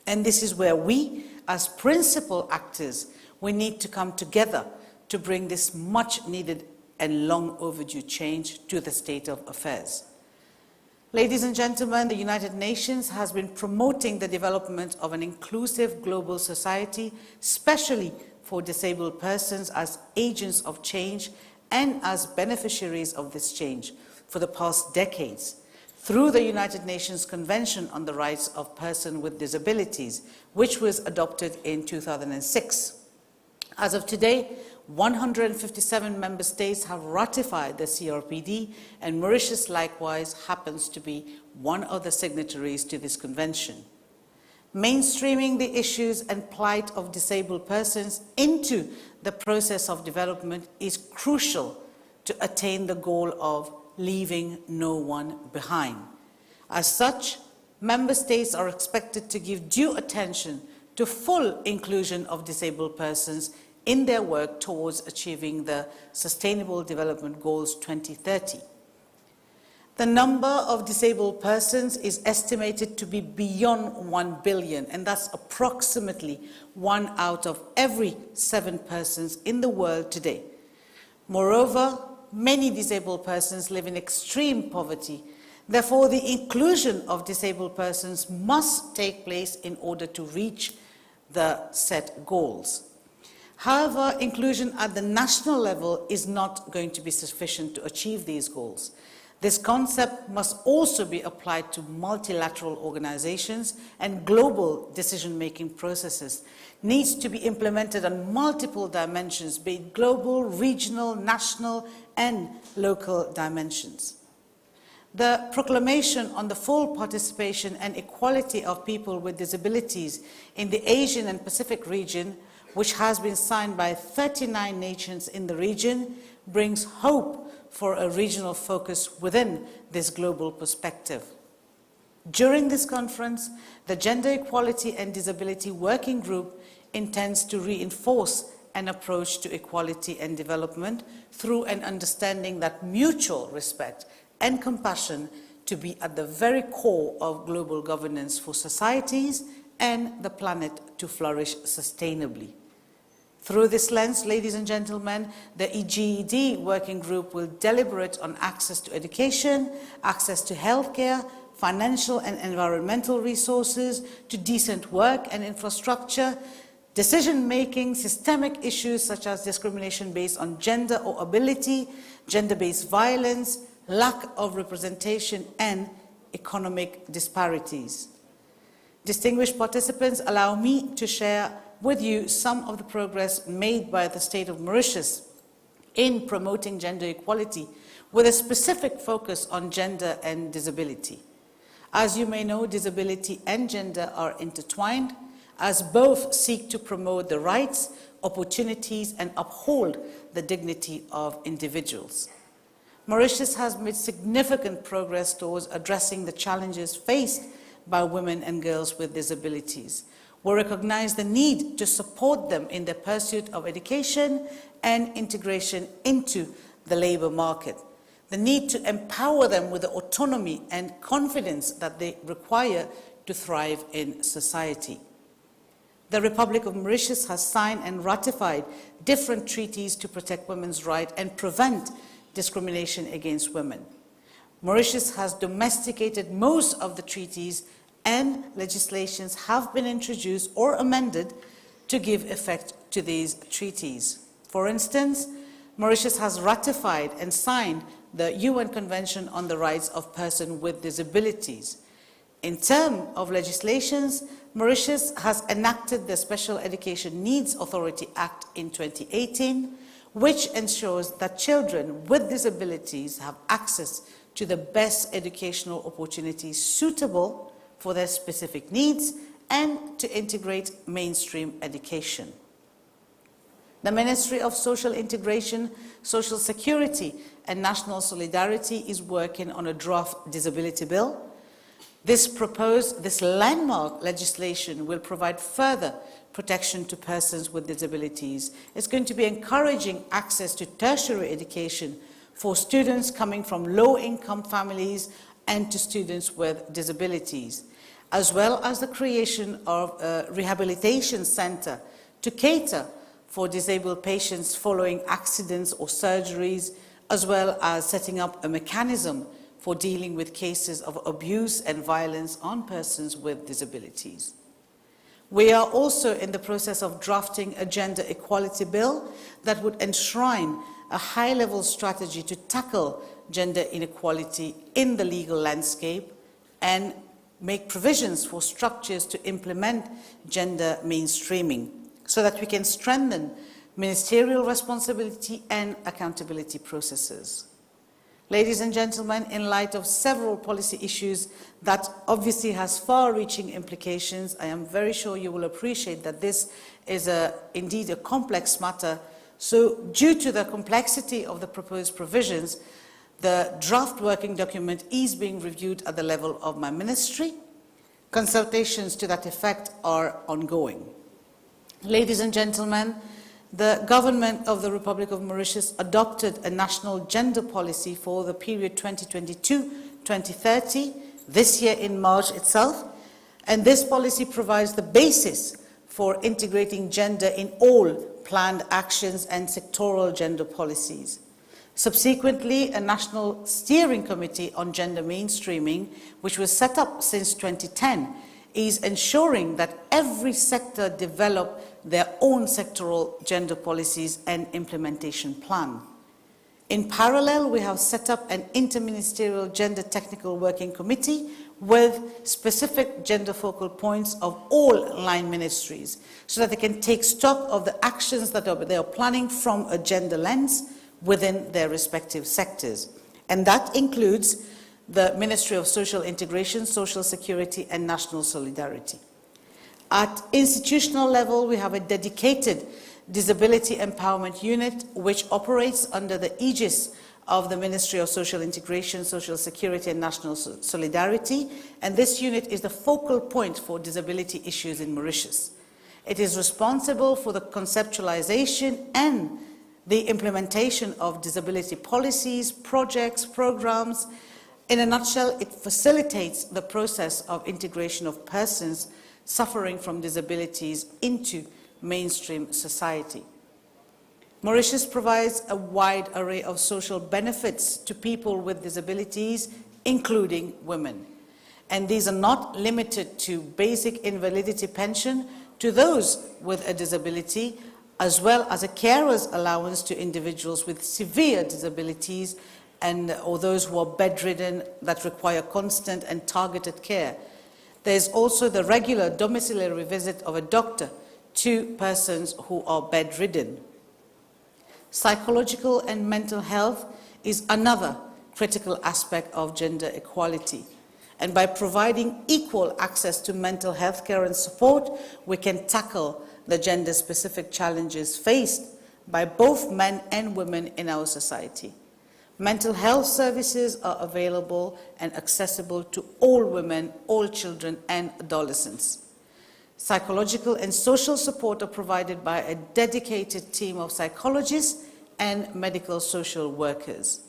And this is where we, as principal actors, we need to come together to bring this much needed and long overdue change to the state of affairs. Ladies and gentlemen, the United Nations has been promoting the development of an inclusive global society, especially for disabled persons, as agents of change and as beneficiaries of this change for the past decades, through the United Nations Convention on the Rights of Persons with Disabilities, which was adopted in 2006. As of today, 157 member states have ratified the CRPD, and Mauritius likewise happens to be one of the signatories to this convention. Mainstreaming the issues and plight of disabled persons into the process of development is crucial to attain the goal of leaving no one behind. As such, member states are expected to give due attention to full inclusion of disabled persons in their work towards achieving the Sustainable Development Goals 2030. The number of disabled persons is estimated to be beyond 1 billion, and that's approximately 1 out of every 7 persons in the world today. Moreover, many disabled persons live in extreme poverty. Therefore, the inclusion of disabled persons must take place in order to reach the set goals. However, inclusion at the national level is not going to be sufficient to achieve these goals. This concept must also be applied to multilateral organizations, and global decision-making processes needs to be implemented on multiple dimensions, be it global, regional, national, and local dimensions. The proclamation on the full participation and equality of people with disabilities in the Asian and Pacific region, which has been signed by 39 nations in the region, brings hope for a regional focus within this global perspective. During this conference, the Gender Equality and Disability Working Group intends to reinforce an approach to equality and development through an understanding that mutual respect and compassion to be at the very core of global governance for societies and the planet to flourish sustainably. Through this lens, ladies and gentlemen, the GED Working Group will deliberate on access to education, access to healthcare, financial and environmental resources, to decent work and infrastructure, decision-making, systemic issues such as discrimination based on gender or ability, gender-based violence, lack of representation, and economic disparities. Distinguished participants, allow me to share with you some of the progress made by the state of Mauritius in promoting gender equality with a specific focus on gender and disability. As you may know, disability and gender are intertwined, as both seek to promote the rights, opportunities, and uphold the dignity of individuals. Mauritius has made significant progress towards addressing the challenges faced by women and girls with disabilities. We recognize the need to support them in their pursuit of education and integration into the labor market, the need to empower them with the autonomy and confidence that they require to thrive in society. The Republic of Mauritius has signed and ratified different treaties to protect women's rights and prevent discrimination against women. Mauritius has domesticated most of the treaties, and legislations have been introduced or amended to give effect to these treaties. For instance, Mauritius has ratified and signed the UN Convention on the Rights of Persons with Disabilities. In terms of legislations, Mauritius has enacted the Special Education Needs Authority Act in 2018, which ensures that children with disabilities have access to the best educational opportunities suitable for their specific needs and to integrate mainstream education. The Ministry of Social Integration, Social Security, and National Solidarity is working on a draft disability bill. This landmark legislation will provide further protection to persons with disabilities. It's going to be encouraging access to tertiary education for students coming from low-income families and to students with disabilities, as well as the creation of a rehabilitation center to cater for disabled patients following accidents or surgeries, as well as setting up a mechanism for dealing with cases of abuse and violence on persons with disabilities. We are also in the process of drafting a gender equality bill that would enshrine a high-level strategy to tackle gender inequality in the legal landscape and make provisions for structures to implement gender mainstreaming so that we can strengthen ministerial responsibility and accountability processes. Ladies and gentlemen, in light of several policy issues that obviously has far-reaching implications, I am very sure you will appreciate that this is indeed a complex matter. So due to the complexity of the proposed provisions, the draft working document is being reviewed at the level of my ministry. Consultations to that effect are ongoing. Ladies and gentlemen, the government of the Republic of Mauritius adopted a national gender policy for the period 2022-2030, this year in March itself, and this policy provides the basis for integrating gender in all planned actions and sectoral gender policies. Subsequently, a national steering committee on gender mainstreaming, which was set up since 2010, is ensuring that every sector develop their own sectoral gender policies and implementation plan. In parallel, we have set up an interministerial gender technical working committee with specific gender focal points of all line ministries so that they can take stock of the actions that they are planning from a gender lens within their respective sectors. And that includes the Ministry of Social Integration, Social Security and National Solidarity. At institutional level, we have a dedicated disability empowerment unit which operates under the aegis of the Ministry of Social Integration, Social Security and National Solidarity, and this unit is the focal point for disability issues in Mauritius. It is responsible for the conceptualization and the implementation of disability policies, projects, programs. In a nutshell, it facilitates the process of integration of persons suffering from disabilities into mainstream society. Mauritius provides a wide array of social benefits to people with disabilities, including women. And these are not limited to basic invalidity pension to those with a disability, as well as a carer's allowance to individuals with severe disabilities or those who are bedridden that require constant and targeted care. There is also the regular domiciliary visit of a doctor to persons who are bedridden. Psychological and mental health is another critical aspect of gender equality. And by providing equal access to mental health care and support, we can tackle the gender-specific challenges faced by both men and women in our society. Mental health services are available and accessible to all women, all children, and adolescents. Psychological and social support are provided by a dedicated team of psychologists and medical social workers.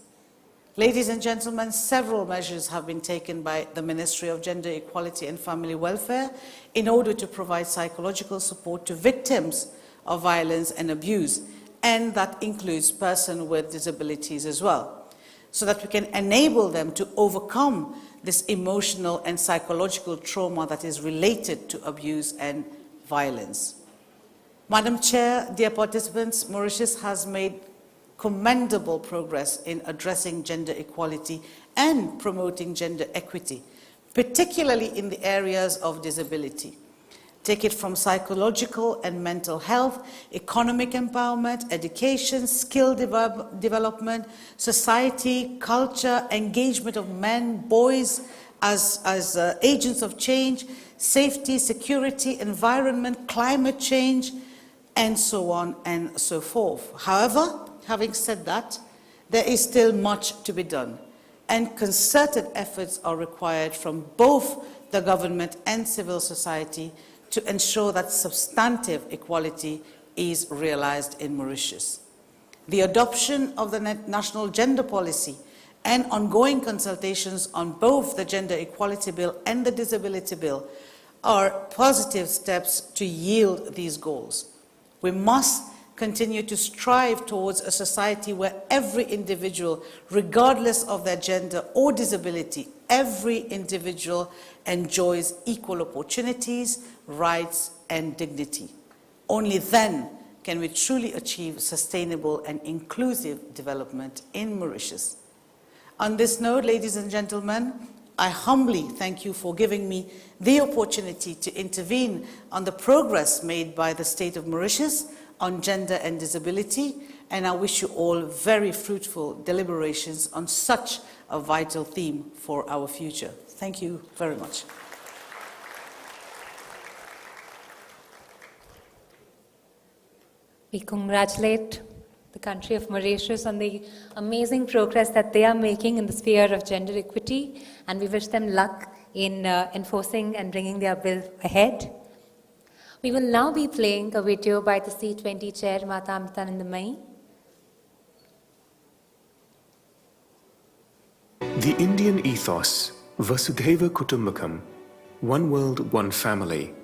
Ladies and gentlemen, several measures have been taken by the Ministry of Gender Equality and Family Welfare in order to provide psychological support to victims of violence and abuse, and that includes persons with disabilities as well, so that we can enable them to overcome this emotional and psychological trauma that is related to abuse and violence. Madam Chair, dear participants, Mauritius has made commendable progress in addressing gender equality and promoting gender equity, particularly in the areas of disability. Take it from psychological and mental health, economic empowerment, education, skill development, society, culture, engagement of men, boys as agents of change, safety, security, environment, climate change, and so on and so forth. However, having said that, there is still much to be done, and concerted efforts are required from both the government and civil society to ensure that substantive equality is realized in Mauritius. The adoption of the National Gender Policy and ongoing consultations on both the Gender Equality Bill and the Disability Bill are positive steps to yield these goals. We must continue to strive towards a society where every individual, regardless of their gender or disability, every individual enjoys equal opportunities, rights, and dignity. Only then can we truly achieve sustainable and inclusive development in Mauritius. On this note, ladies and gentlemen, I humbly thank you for giving me the opportunity to intervene on the progress made by the state of Mauritius on gender and disability, and I wish you all very fruitful deliberations on such a vital theme for our future. Thank you very much. We congratulate the country of Mauritius on the amazing progress that they are making in the sphere of gender equity, and we wish them luck in enforcing and bringing their bill ahead. We will now be playing a video by the C20 Chair, Mata Amritanandamayi. The Indian ethos, Vasudhaiva Kutumbakam, one world, one family,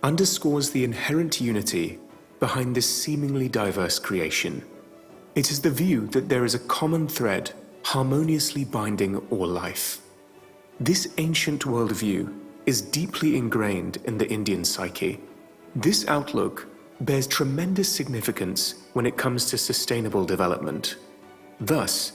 underscores the inherent unity behind this seemingly diverse creation. It is the view that there is a common thread harmoniously binding all life. This ancient worldview is deeply ingrained in the Indian psyche. This outlook bears tremendous significance when it comes to sustainable development. Thus,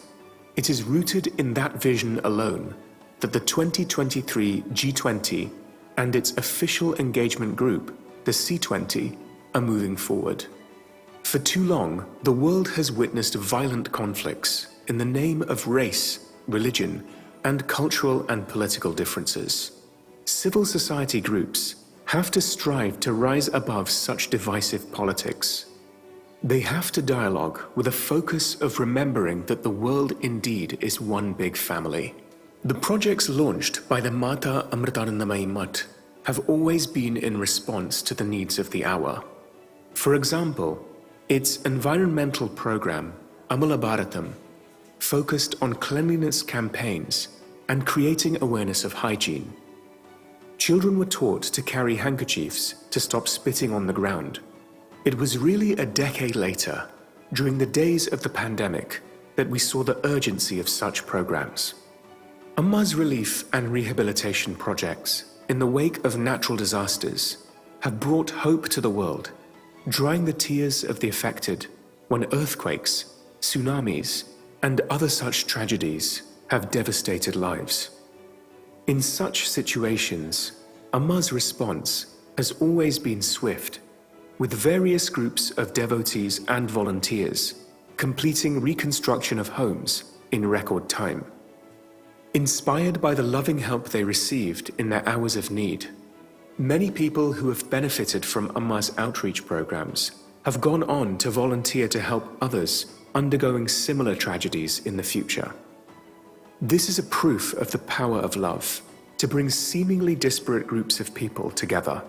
it is rooted in that vision alone that the 2023 G20 and its official engagement group, the C20, are moving forward. For too long, the world has witnessed violent conflicts in the name of race, religion, and cultural and political differences. Civil society groups have to strive to rise above such divisive politics. They have to dialogue with a focus of remembering that the world indeed is one big family. The projects launched by the Mata Amritanandamayi Mutt have always been in response to the needs of the hour. For example, its environmental program, Amula Bharatam, focused on cleanliness campaigns and creating awareness of hygiene. Children were taught to carry handkerchiefs to stop spitting on the ground. It was really a decade later, during the days of the pandemic, that we saw the urgency of such programs. Amma's relief and rehabilitation projects in the wake of natural disasters have brought hope to the world, drying the tears of the affected when earthquakes, tsunamis, and other such tragedies have devastated lives. In such situations, Amma's response has always been swift, with various groups of devotees and volunteers completing reconstruction of homes in record time. Inspired by the loving help they received in their hours of need, many people who have benefited from Amma's outreach programs have gone on to volunteer to help others undergoing similar tragedies in the future. This is a proof of the power of love to bring seemingly disparate groups of people together.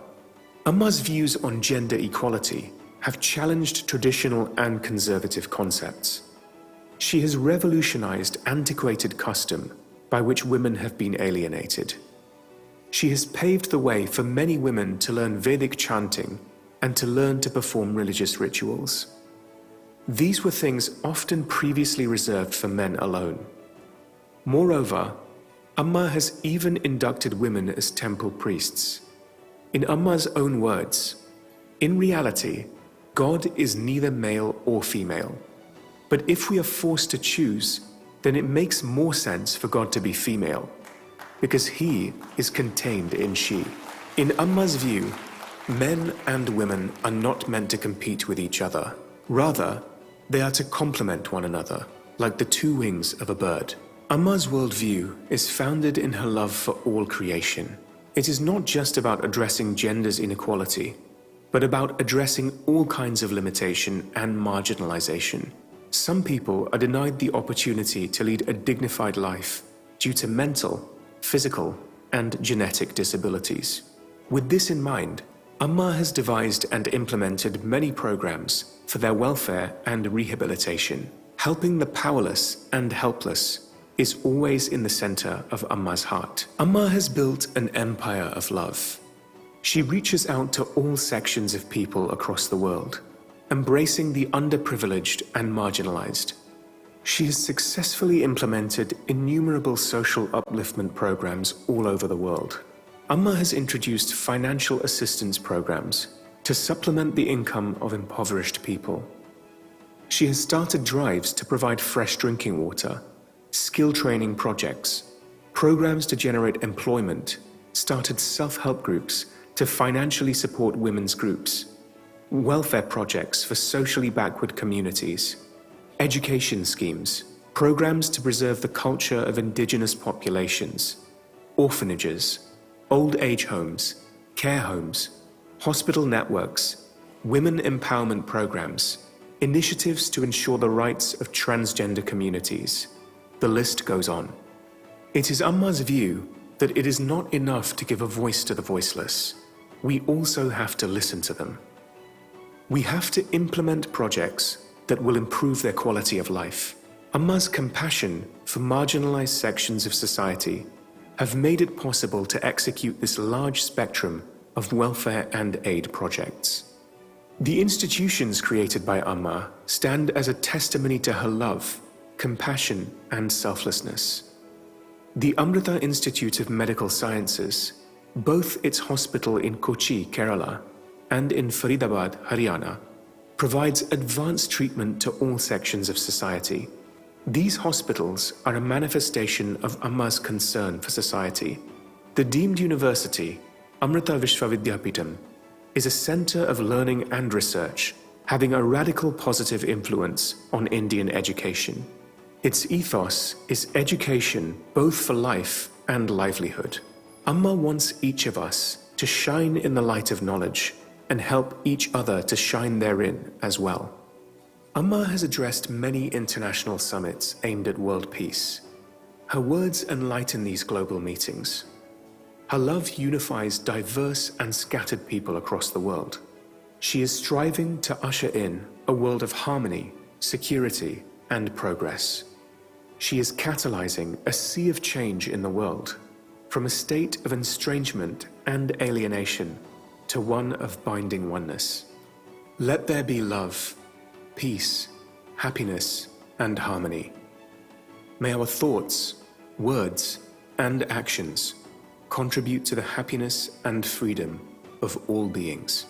Amma's views on gender equality have challenged traditional and conservative concepts. She has revolutionized antiquated custom by which women have been alienated. She has paved the way for many women to learn Vedic chanting and to learn to perform religious rituals. These were things often previously reserved for men alone. Moreover, Amma has even inducted women as temple priests. In Amma's own words, in reality, God is neither male or female. But if we are forced to choose, then it makes more sense for God to be female, because He is contained in she. In Amma's view, men and women are not meant to compete with each other. Rather, they are to complement one another, like the two wings of a bird. Amma's worldview is founded in her love for all creation. It is not just about addressing gender's inequality, but about addressing all kinds of limitation and marginalization. Some people are denied the opportunity to lead a dignified life due to mental, physical, and genetic disabilities. With this in mind, Amma has devised and implemented many programs for their welfare and rehabilitation. Helping the powerless and helpless is always in the center of Amma's heart. Amma has built an empire of love. She reaches out to all sections of people across the world, embracing the underprivileged and marginalized. She has successfully implemented innumerable social upliftment programs all over the world. Amma has introduced financial assistance programs to supplement the income of impoverished people. She has started drives to provide fresh drinking water, skill training projects, programs to generate employment, started self-help groups to financially support women's groups. welfare projects for socially backward communities, education schemes, programs to preserve the culture of indigenous populations, orphanages, old age homes, care homes, hospital networks, women empowerment programs, initiatives to ensure the rights of transgender communities. The list goes on. It is Amma's view that it is not enough to give a voice to the voiceless. We also have to listen to them. We have to implement projects that will improve their quality of life. Amma's compassion for marginalized sections of society have made it possible to execute this large spectrum of welfare and aid projects. The institutions created by Amma stand as a testimony to her love, compassion, and selflessness. The Amrita Institute of Medical Sciences, both its hospital in Kochi, Kerala, and in Faridabad, Haryana, provides advanced treatment to all sections of society. These hospitals are a manifestation of Amma's concern for society. The deemed university, Amrita Vishwavidyapeetham, is a center of learning and research, having a radical positive influence on Indian education. Its ethos is education both for life and livelihood. Amma wants each of us to shine in the light of knowledge and help each other to shine therein as well. Amma has addressed many international summits aimed at world peace. Her words enlighten these global meetings. Her love unifies diverse and scattered people across the world. She is striving to usher in a world of harmony, security, and progress. She is catalyzing a sea of change in the world, from a state of estrangement and alienation to one of binding oneness. Let there be love, peace, happiness, and harmony. May our thoughts, words, and actions contribute to the happiness and freedom of all beings.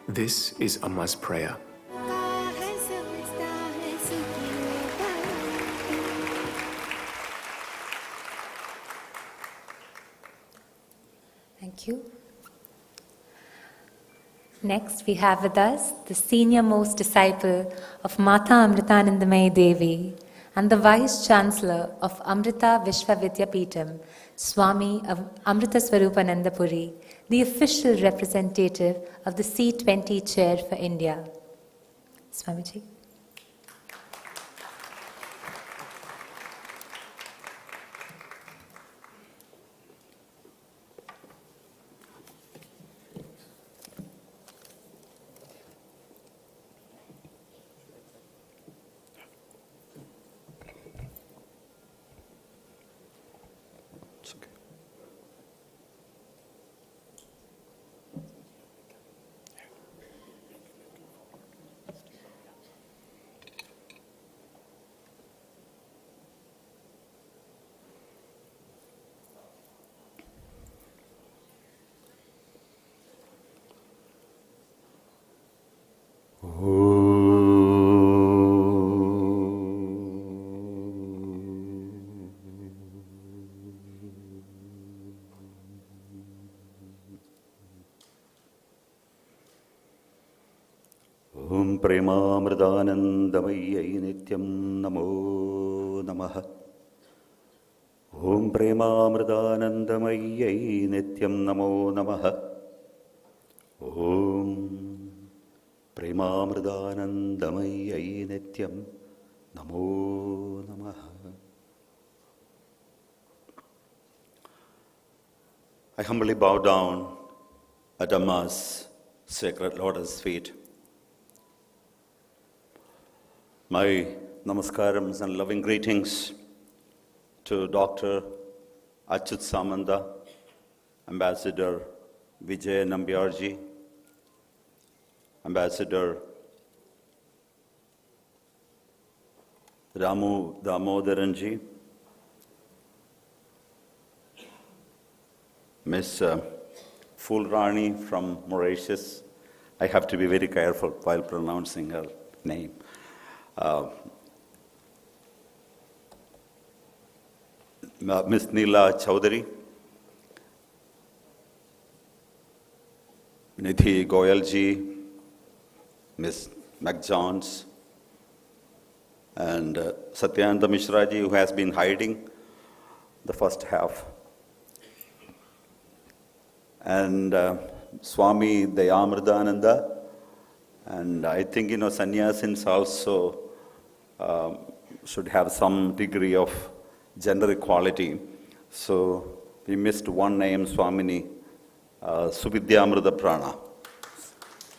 This is Amma's prayer. Thank you. Next, we have with us the senior most disciple of Mata Amritanandamayi Devi and the Vice Chancellor of Amrita Vishwavidyapeetham, Swami Amritaswarupananda Puri, the official representative of the C20 Chair for India. Swamiji. Om Premamritanandamayi Nityam Namo Namaha. Om Premamritanandamayi Nityam Namo Namaha. Om Premamritanandamayi Nityam Namo Namaha. I humbly bow down at Amma's sacred lotus feet. My namaskarams and loving greetings to Dr. Achyut Samanda, Ambassador Vijay Nambiarji, Ambassador Ramu Damodaranji, Miss Fulrani from Mauritius. I have to be very careful while pronouncing her name. Ms. Neela Chowdhury, Nidhi Goyal ji, Ms. McJohns, and Satyananda Mishraji, who has been hiding the first half, and Swami Dayamritananda, and I think, sannyasins also should have some degree of gender equality. So we missed one name, Swamini Subhidyamrita Prana.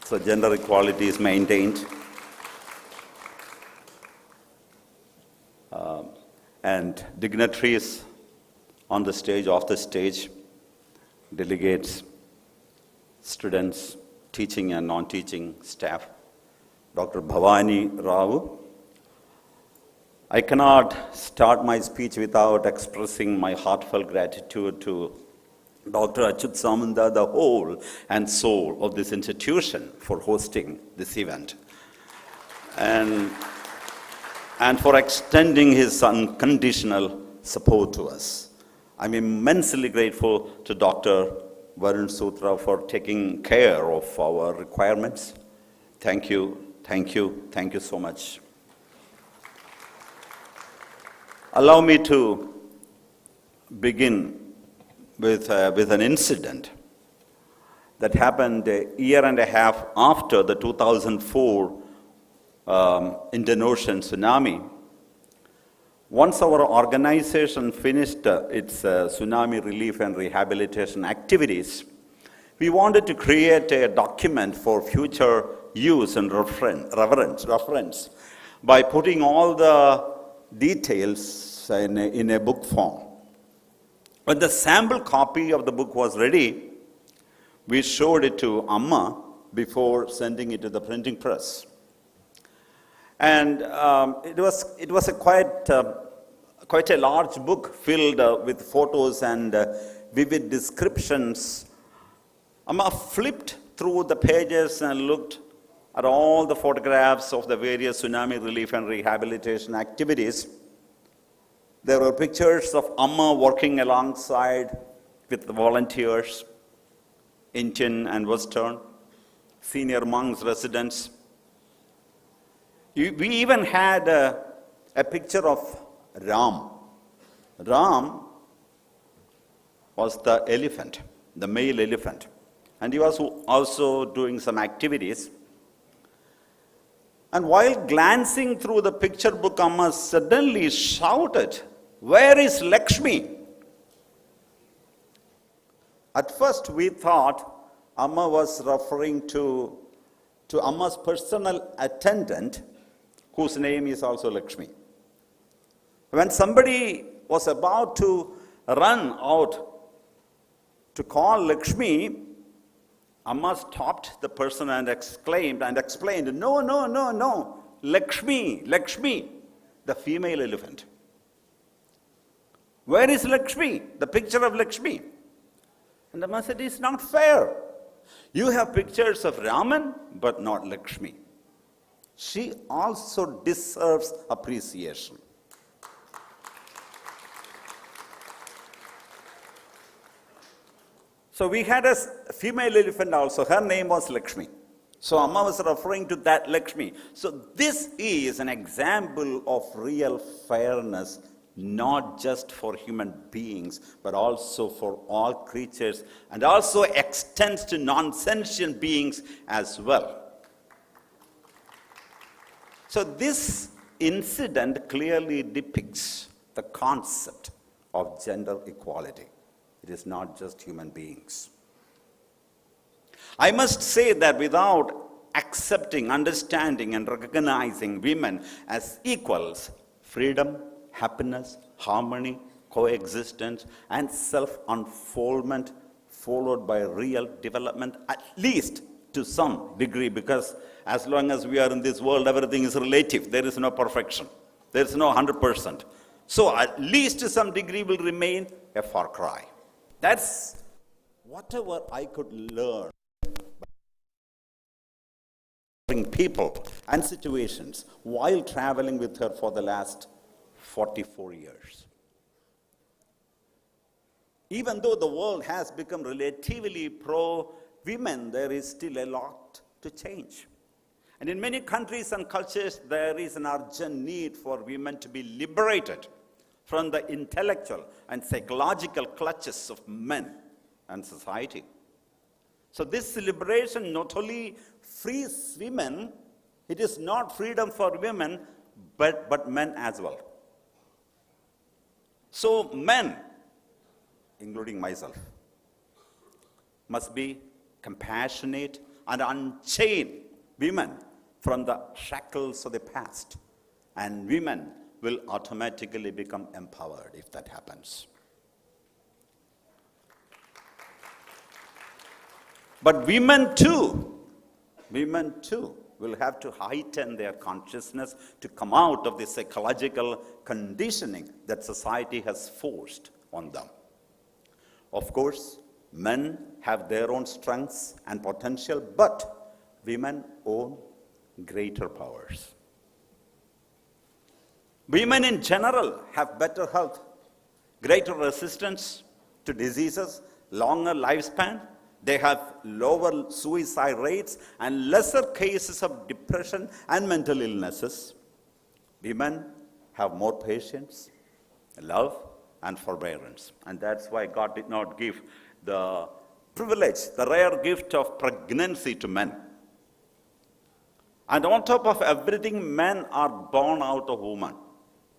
So gender equality is maintained. And dignitaries on the stage, off the stage, delegates, students, teaching and non-teaching staff, Dr. Bhavani Rao. I cannot start my speech without expressing my heartfelt gratitude to Dr. Achyut Samanta, the whole and soul of this institution, for hosting this event. And for extending his unconditional support to us. I'm immensely grateful to Dr. Varun Sutra for taking care of our requirements. Thank you, thank you, thank you so much. Allow me to begin with an incident that happened a year and a half after the 2004 Indian Ocean tsunami. Once our organization finished its tsunami relief and rehabilitation activities, we wanted to create a document for future use and reference by putting all the details in a book form. When the sample copy of the book was ready, we showed it to Amma before sending it to the printing press. And it was a quite a large book filled with photos and vivid descriptions. Amma flipped through the pages and looked at all the photographs of the various tsunami relief and rehabilitation activities. There were pictures of Amma working alongside with the volunteers, Indian and Western, senior monks, residents. We even had a picture of Ram. Ram was the elephant, the male elephant. And he was also doing some activities. And while glancing through the picture book, Amma suddenly shouted, "Where is Lakshmi?" At first we thought Amma was referring to Amma's personal attendant, whose name is also Lakshmi. When somebody was about to run out to call Lakshmi, Amma stopped the person and exclaimed and explained, "No, no, no, no, Lakshmi, Lakshmi, the female elephant. Where is Lakshmi? The picture of Lakshmi." And Amma said, "It's not fair. You have pictures of Raman, but not Lakshmi. She also deserves appreciation." So we had a female elephant also. Her name was Lakshmi. So Amma was referring to that Lakshmi. So this is an example of real fairness, not just for human beings, but also for all creatures, and also extends to non-sentient beings as well. So this incident clearly depicts the concept of gender equality. It is not just human beings. I must say that without accepting, understanding, and recognizing women as equals, freedom, happiness, harmony, coexistence, and self-unfoldment, followed by real development, at least to some degree, because as long as we are in this world, everything is relative. There is no perfection. There is no 100%. So at least to some degree will remain a far cry. That's whatever I could learn by people and situations while traveling with her for the last 44 years. Even though the world has become relatively pro-women, there is still a lot to change. And in many countries and cultures, there is an urgent need for women to be liberated from the intellectual and psychological clutches of men and society. So this liberation not only frees women, it is not freedom for women, but men as well. So men, including myself, must be compassionate and unchain women from the shackles of the past. And women will automatically become empowered if that happens. But women too will have to heighten their consciousness to come out of the psychological conditioning that society has forced on them. Of course, men have their own strengths and potential, but women own greater powers. Women in general have better health, greater resistance to diseases, longer lifespan. They have lower suicide rates and lesser cases of depression and mental illnesses. Women have more patience, love, and forbearance. And that's why God did not give the privilege, the rare gift of pregnancy to men. And on top of everything, men are born out of woman.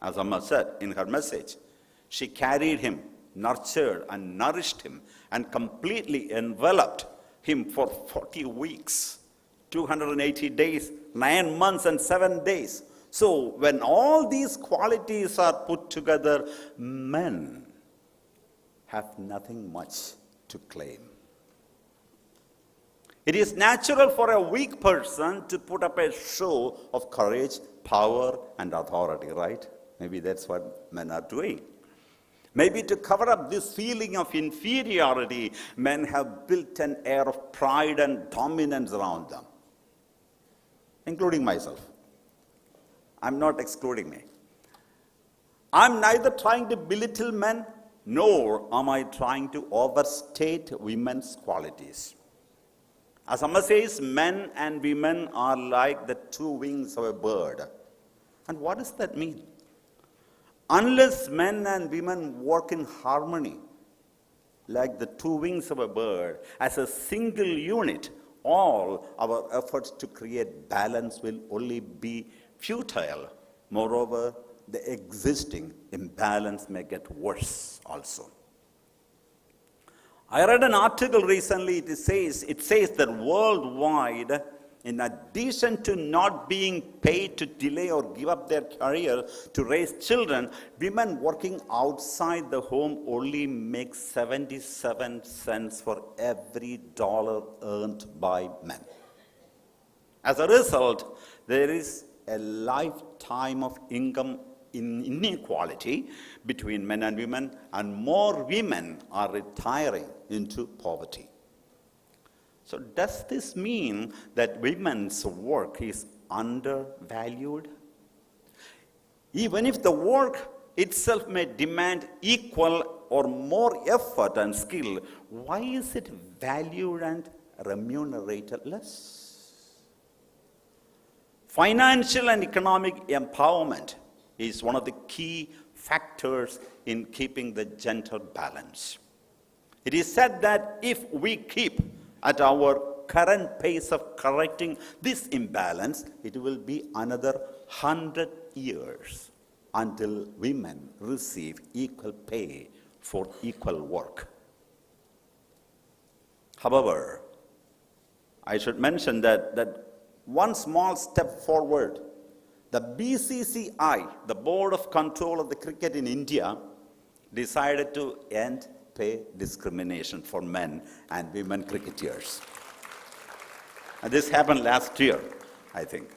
As Amma said in her message, she carried him, nurtured and nourished him, and completely enveloped him for 40 weeks, 280 days, 9 months and 7 days. So when all these qualities are put together, men have nothing much to claim. It is natural for a weak person to put up a show of courage, power, and authority, right? Maybe that's what men are doing. Maybe to cover up this feeling of inferiority, men have built an air of pride and dominance around them, including myself. I'm not excluding me. I'm neither trying to belittle men, nor am I trying to overstate women's qualities. As Amma says, men and women are like the two wings of a bird. And what does that mean? Unless men and women work in harmony, like the two wings of a bird, as a single unit, all our efforts to create balance will only be futile. Moreover, the existing imbalance may get worse also. I read an article recently, it says that worldwide, in addition to not being paid to delay or give up their career to raise children, women working outside the home only make 77 cents for every dollar earned by men. As a result, there is a lifetime of income inequality between men and women, and more women are retiring into poverty. So does this mean that women's work is undervalued? Even if the work itself may demand equal or more effort and skill, why is it valued and remunerated less? Financial and economic empowerment is one of the key factors in keeping the gender balance. It is said that if we keep at our current pace of correcting this imbalance, it will be another 100 years until women receive equal pay for equal work. However, I should mention that one small step forward, the BCCI, the Board of Control of the Cricket in India, decided to end pay discrimination for men and women cricketers. And this happened last year, I think.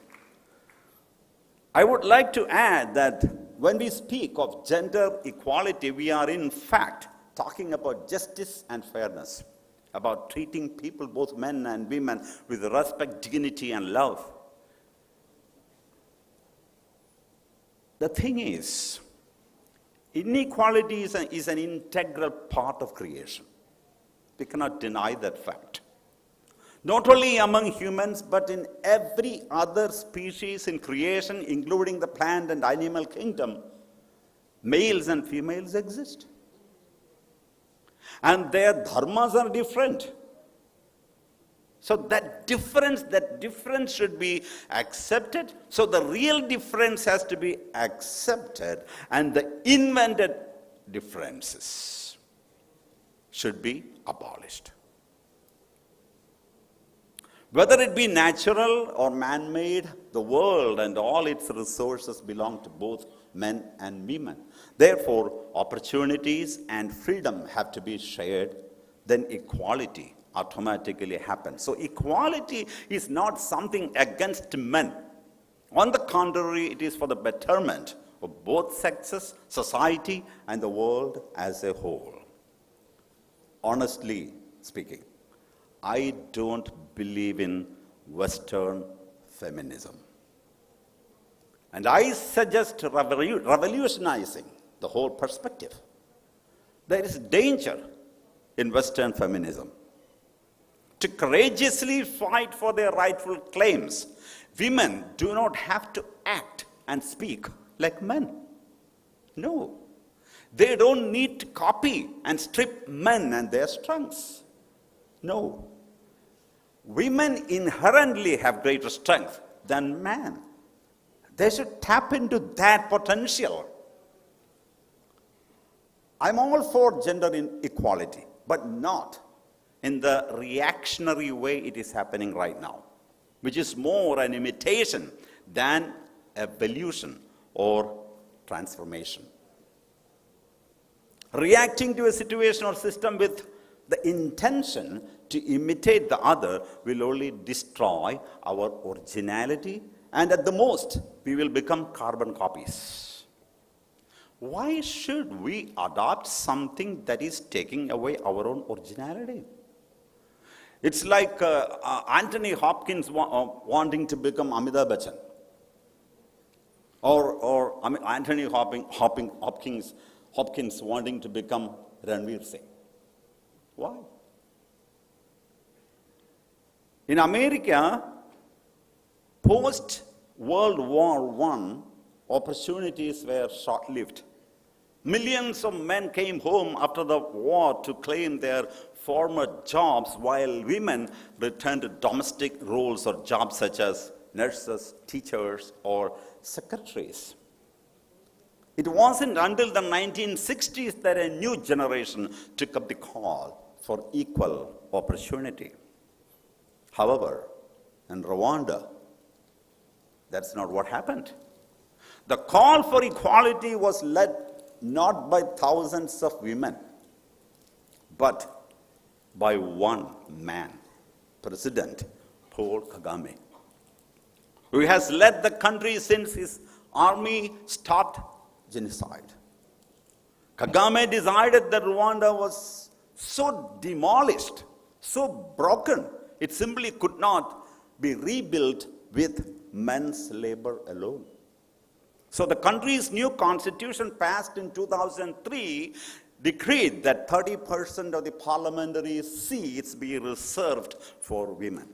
I would like to add that when we speak of gender equality, we are in fact talking about justice and fairness, about treating people, both men and women, with respect, dignity, and love. The thing is, inequality is an integral part of creation. We cannot deny that fact. not only among humans, but in every other species in creation, including the plant and animal kingdom, males and females exist. And their dharmas are different. So that difference should be accepted. So the real difference has to be accepted, and the invented differences should be abolished. Whether it be natural or man-made, the world and all its resources belong to both men and women. Therefore, opportunities and freedom have to be shared, then equality automatically happens. So equality is not something against men. On the contrary, it is for the betterment of both sexes, society, and the world as a whole. Honestly speaking, I don't believe in Western feminism. And I suggest revolutionizing the whole perspective. There is danger in Western feminism. To courageously fight for their rightful claims, women do not have to act and speak like men. No. They don't need to copy and strip men and their strengths. No. Women inherently have greater strength than men. They should tap into that potential. I'm all for gender inequality, but not in the reactionary way it is happening right now, which is more an imitation than evolution or transformation. Reacting to a situation or system with the intention to imitate the other will only destroy our originality, and at the most, we will become carbon copies. Why should we adopt something that is taking away our own originality? It's like Anthony Hopkins wanting to become Amitabh Bachchan, or Anthony Hopkins wanting to become Ranveer Singh. Why? In America, post-World War I, opportunities were short-lived. Millions of men came home after the war to claim their former jobs, while women returned to domestic roles or jobs such as nurses, teachers, or secretaries. It wasn't until the 1960s that a new generation took up the call for equal opportunity. However, in Rwanda, that's not what happened. The call for equality was led not by thousands of women, but by one man, President Paul Kagame, who has led the country since his army started genocide. Kagame decided that Rwanda was so demolished, so broken, it simply could not be rebuilt with men's labor alone. So the country's new constitution, passed in 2003, decreed that 30% of the parliamentary seats be reserved for women.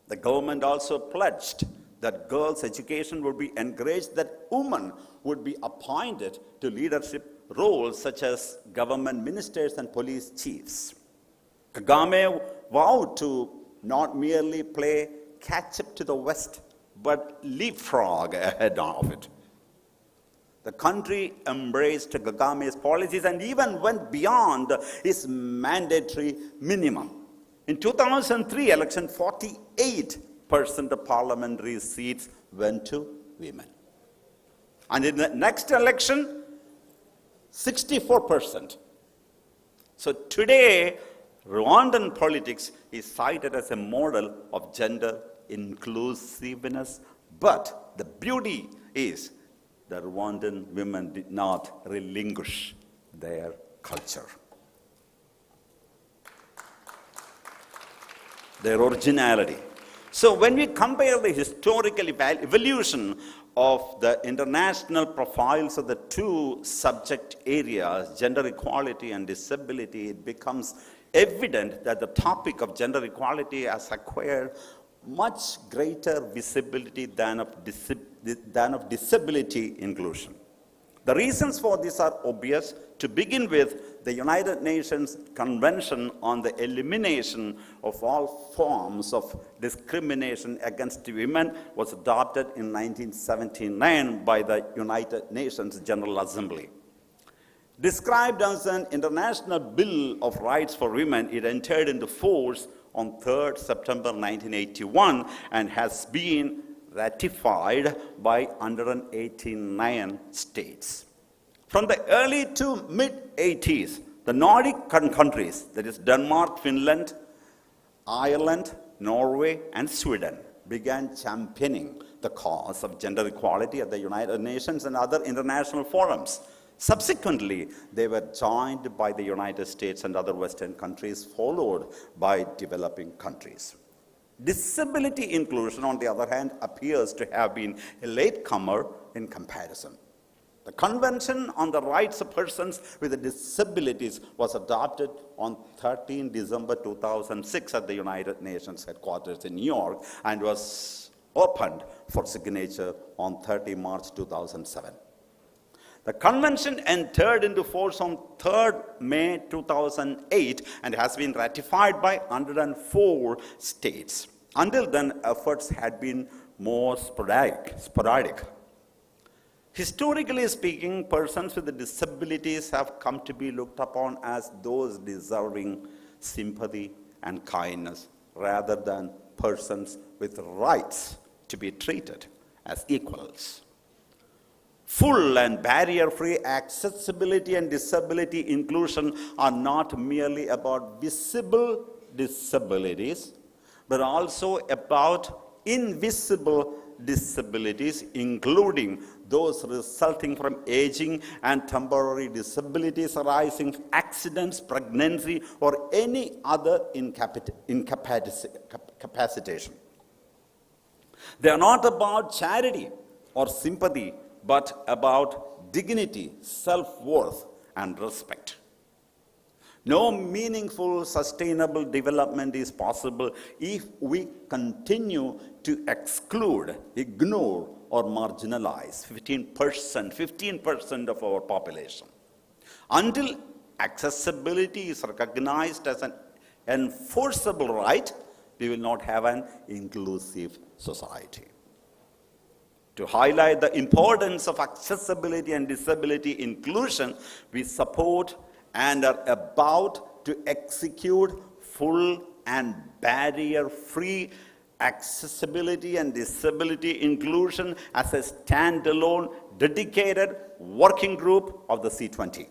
The government also pledged that girls' education would be encouraged, that women would be appointed to leadership roles such as government ministers and police chiefs. Kagame vowed to not merely play catch-up to the West, but leapfrog ahead of it. The country embraced Kagame's policies and even went beyond his mandatory minimum. In 2003 election, 48% of parliamentary seats went to women. And in the next election, 64%. So today, Rwandan politics is cited as a model of gender inclusiveness, but the beauty is the Rwandan women did not relinquish their culture, their originality. So when we compare the historical evolution of the international profiles of the two subject areas, gender equality and disability, it becomes evident that the topic of gender equality has acquired much greater visibility than of disability inclusion. The reasons for this are obvious. To begin with, the United Nations Convention on the Elimination of All Forms of Discrimination Against Women was adopted in 1979 by the United Nations General Assembly. Described as an international bill of rights for women, it entered into force on 3rd September 1981 and has been ratified by 189 states. From the early to mid-80s, the Nordic countries, that is Denmark, Finland, Ireland, Norway, and Sweden, began championing the cause of gender equality at the United Nations and other international forums. Subsequently, they were joined by the United States and other Western countries, followed by developing countries. Disability inclusion, on the other hand, appears to have been a latecomer in comparison. The Convention on the Rights of Persons with Disabilities was adopted on 13 December 2006 at the United Nations headquarters in New York and was opened for signature on 30 March 2007. The convention entered into force on 3rd May 2008 and has been ratified by 104 states. Until then, efforts had been more sporadic. Historically speaking, persons with disabilities have come to be looked upon as those deserving sympathy and kindness rather than persons with rights to be treated as equals. Full and barrier-free accessibility and disability inclusion are not merely about visible disabilities, but also about invisible disabilities, including those resulting from aging and temporary disabilities arising from accidents, pregnancy, or any other incapacitation. They are not about charity or sympathy, but about dignity, self-worth, and respect. No meaningful, sustainable development is possible if we continue to exclude, ignore, or marginalize 15% of our population. Until accessibility is recognized as an enforceable right, we will not have an inclusive society. To highlight the importance of accessibility and disability inclusion, we support and are about to execute full and barrier-free accessibility and disability inclusion as a standalone, dedicated working group of the C20.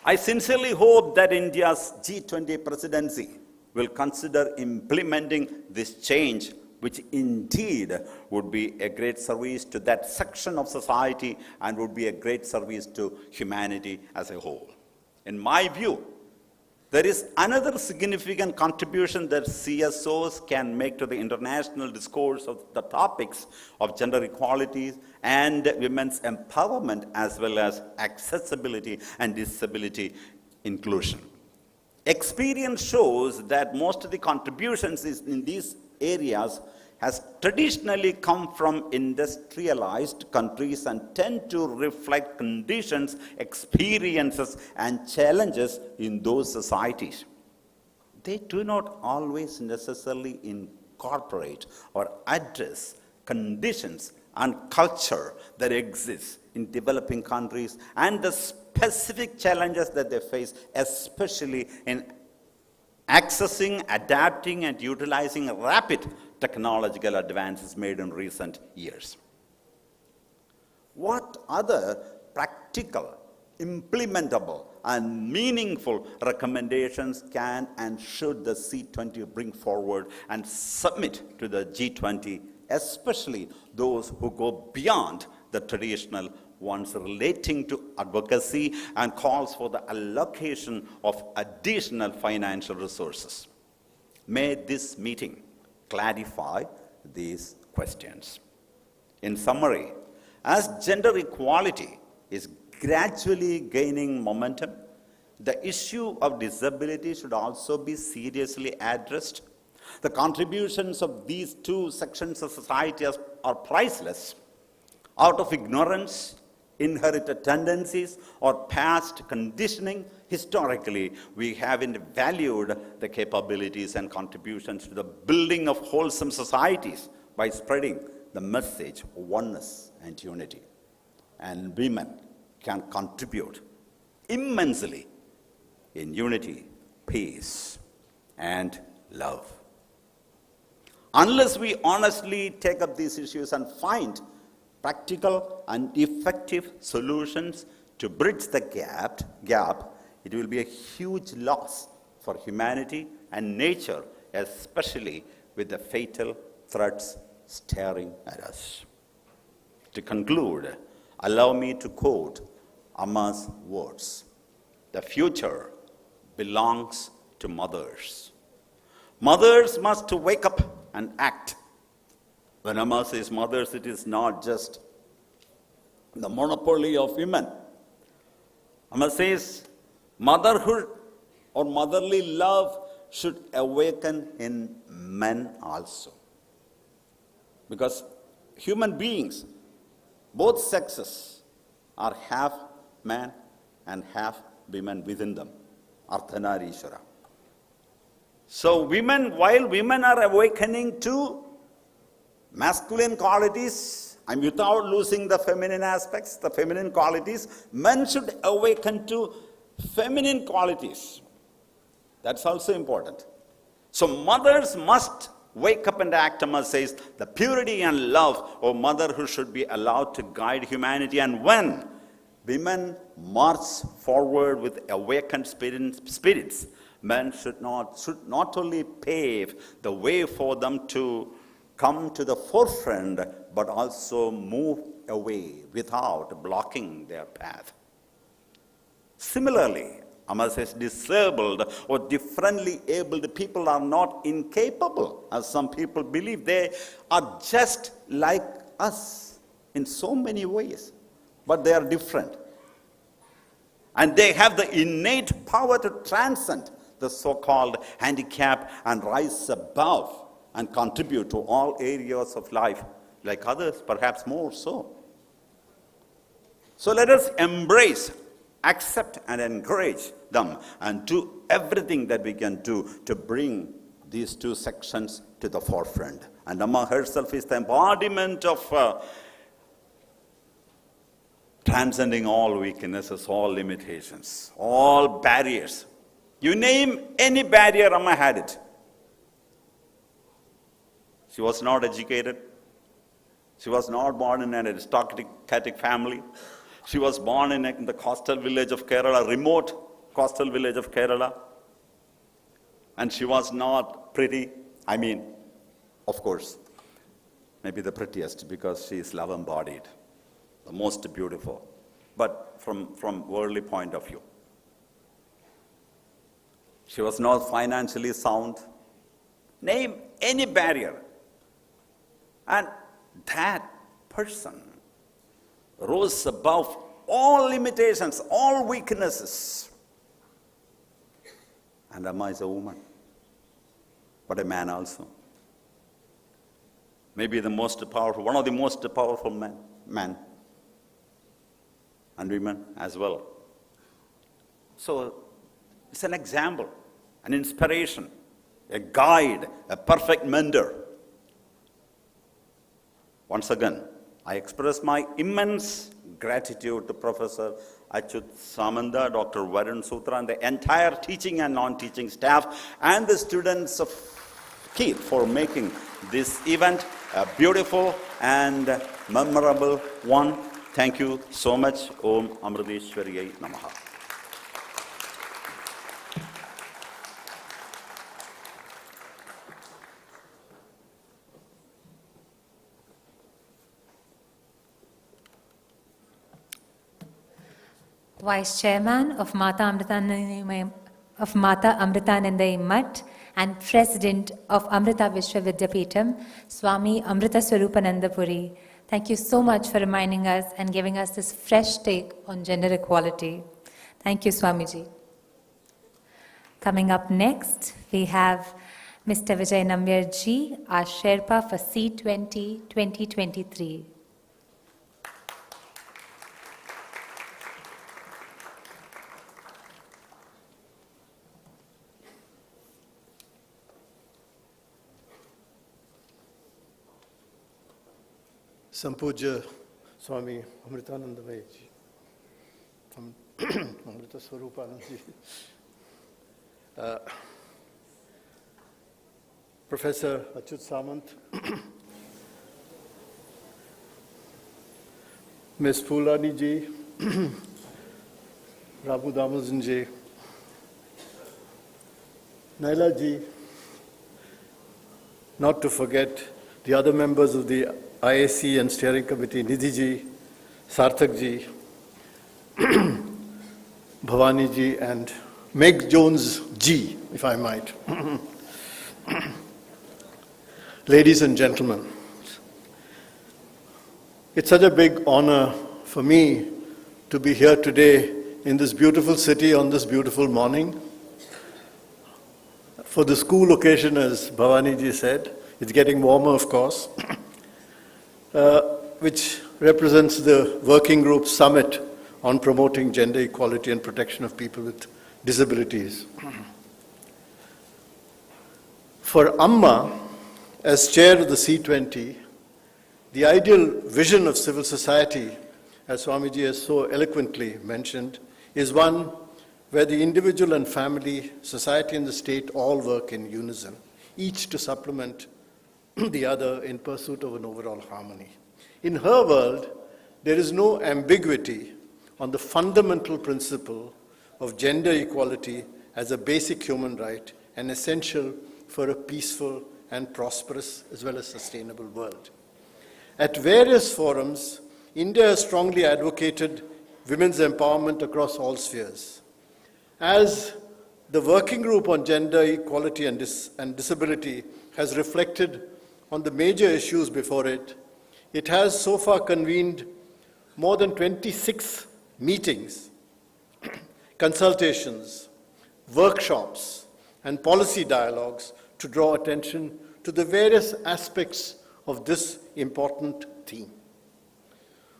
I sincerely hope that India's G20 presidency will consider implementing this change, which indeed would be a great service to that section of society and would be a great service to humanity as a whole. In my view, there is another significant contribution that CSOs can make to the international discourse of the topics of gender equality and women's empowerment, as well as accessibility and disability inclusion. Experience shows that most of the contributions in these areas has traditionally come from industrialized countries and tend to reflect conditions, experiences, and challenges in those societies. They do not always necessarily incorporate or address conditions and culture that exists in developing countries and the specific challenges that they face, especially in accessing, adapting, and utilizing rapid technological advances made in recent years. What other practical, implementable, and meaningful recommendations can and should the C20 bring forward and submit to the G20, especially those who go beyond the traditional ones relating to advocacy and calls for the allocation of additional financial resources? May this meeting clarify these questions. In summary, as gender equality is gradually gaining momentum. The issue of disability should also be seriously addressed. The contributions of these two sections of society are priceless. Out of ignorance, inherited tendencies, or past conditioning, historically, we haven't valued the capabilities and contributions to the building of wholesome societies by spreading the message of oneness and unity. And women can contribute immensely in unity, peace, and love. Unless we honestly take up these issues and find practical and effective solutions to bridge the gap, it will be a huge loss for humanity and nature, especially with the fatal threats staring at us. To conclude, allow me to quote Amma's words. The future belongs to mothers. Mothers must wake up and act. When Amma says mothers, it is not just the monopoly of women. Amma says motherhood or motherly love should awaken in men also. Because human beings, both sexes, are half man and half women within them. Ardhanarishwara. So while women are awakening to masculine qualities, and without losing the feminine aspects, the feminine qualities, men should awaken to feminine qualities. That's also important. So mothers must wake up and act. Amma says the purity and love of motherhood should be allowed to guide humanity. And when women march forward with awakened spirits, men should not only pave the way for them to come to the forefront, but also move away without blocking their path. Similarly, Amma says disabled or differently abled people are not incapable, as some people believe. They are just like us in so many ways, but they are different. And they have the innate power to transcend the so-called handicap and rise above and contribute to all areas of life, like others, perhaps more so. So let us embrace, accept, and encourage them and do everything that we can do to bring these two sections to the forefront. And Amma herself is the embodiment of transcending all weaknesses, all limitations, all barriers. You name any barrier, Amma had it. She was not educated. She was not born in an aristocratic family. She was born in the coastal village of Kerala, remote coastal village of Kerala. And she was not pretty. I mean, of course, maybe the prettiest because she is love-embodied, the most beautiful, but from worldly point of view. She was not financially sound. Name any barrier. And that person rose above all limitations, all weaknesses. And Amma is a woman, but a man also. Maybe the most powerful, one of the most powerful men, and women as well. So it's an example, an inspiration, a guide, a perfect mentor. Once again, I express my immense gratitude to Professor Achyut Samanta, Dr. Varun Sutra, and the entire teaching and non-teaching staff, and the students of KIIT for making this event a beautiful and memorable one. Thank you so much. Om Amriteshwariyai Namaha. Vice Chairman of Mata Amritanandamayi Mutt and President of Amrita Vishwa Vidyapeetham, Swami Amrita Swarupananda Puri, Thank you so much for reminding us and giving us this fresh take on gender equality. Thank you, Swamiji. Coming up next, we have Mr. Vijay Nambiar ji, our Sherpa for C20 2023. Sampujya Swami Amritanandamayi Ji, Amrita Swarupanand Ji, Professor Achyut Samant, Ms. Phulani Ji, Ramu Damodaran Ji, Naila Ji, not to forget the other members of the IAC and Steering Committee, Nidhi Ji, Sarthak Ji, Bhavani Ji, and Meg Jones Ji, if I might. Ladies and gentlemen, it's such a big honor for me to be here today in this beautiful city on this beautiful morning. For the school occasion, as Bhavani Ji said, it's getting warmer, of course, which represents the Working Group Summit on promoting gender equality and protection of people with disabilities. For Amma, as chair of the C20, the ideal vision of civil society, as Swamiji has so eloquently mentioned, is one where the individual and family, society and the state all work in unison, each to supplement the other in pursuit of an overall harmony. In her world, there is no ambiguity on the fundamental principle of gender equality as a basic human right and essential for a peaceful and prosperous as well as sustainable world. At various forums, India has strongly advocated women's empowerment across all spheres. As the Working Group on Gender Equality and Disability has reflected on the major issues before it, it has so far convened more than 26 meetings, consultations, workshops, and policy dialogues to draw attention to the various aspects of this important theme.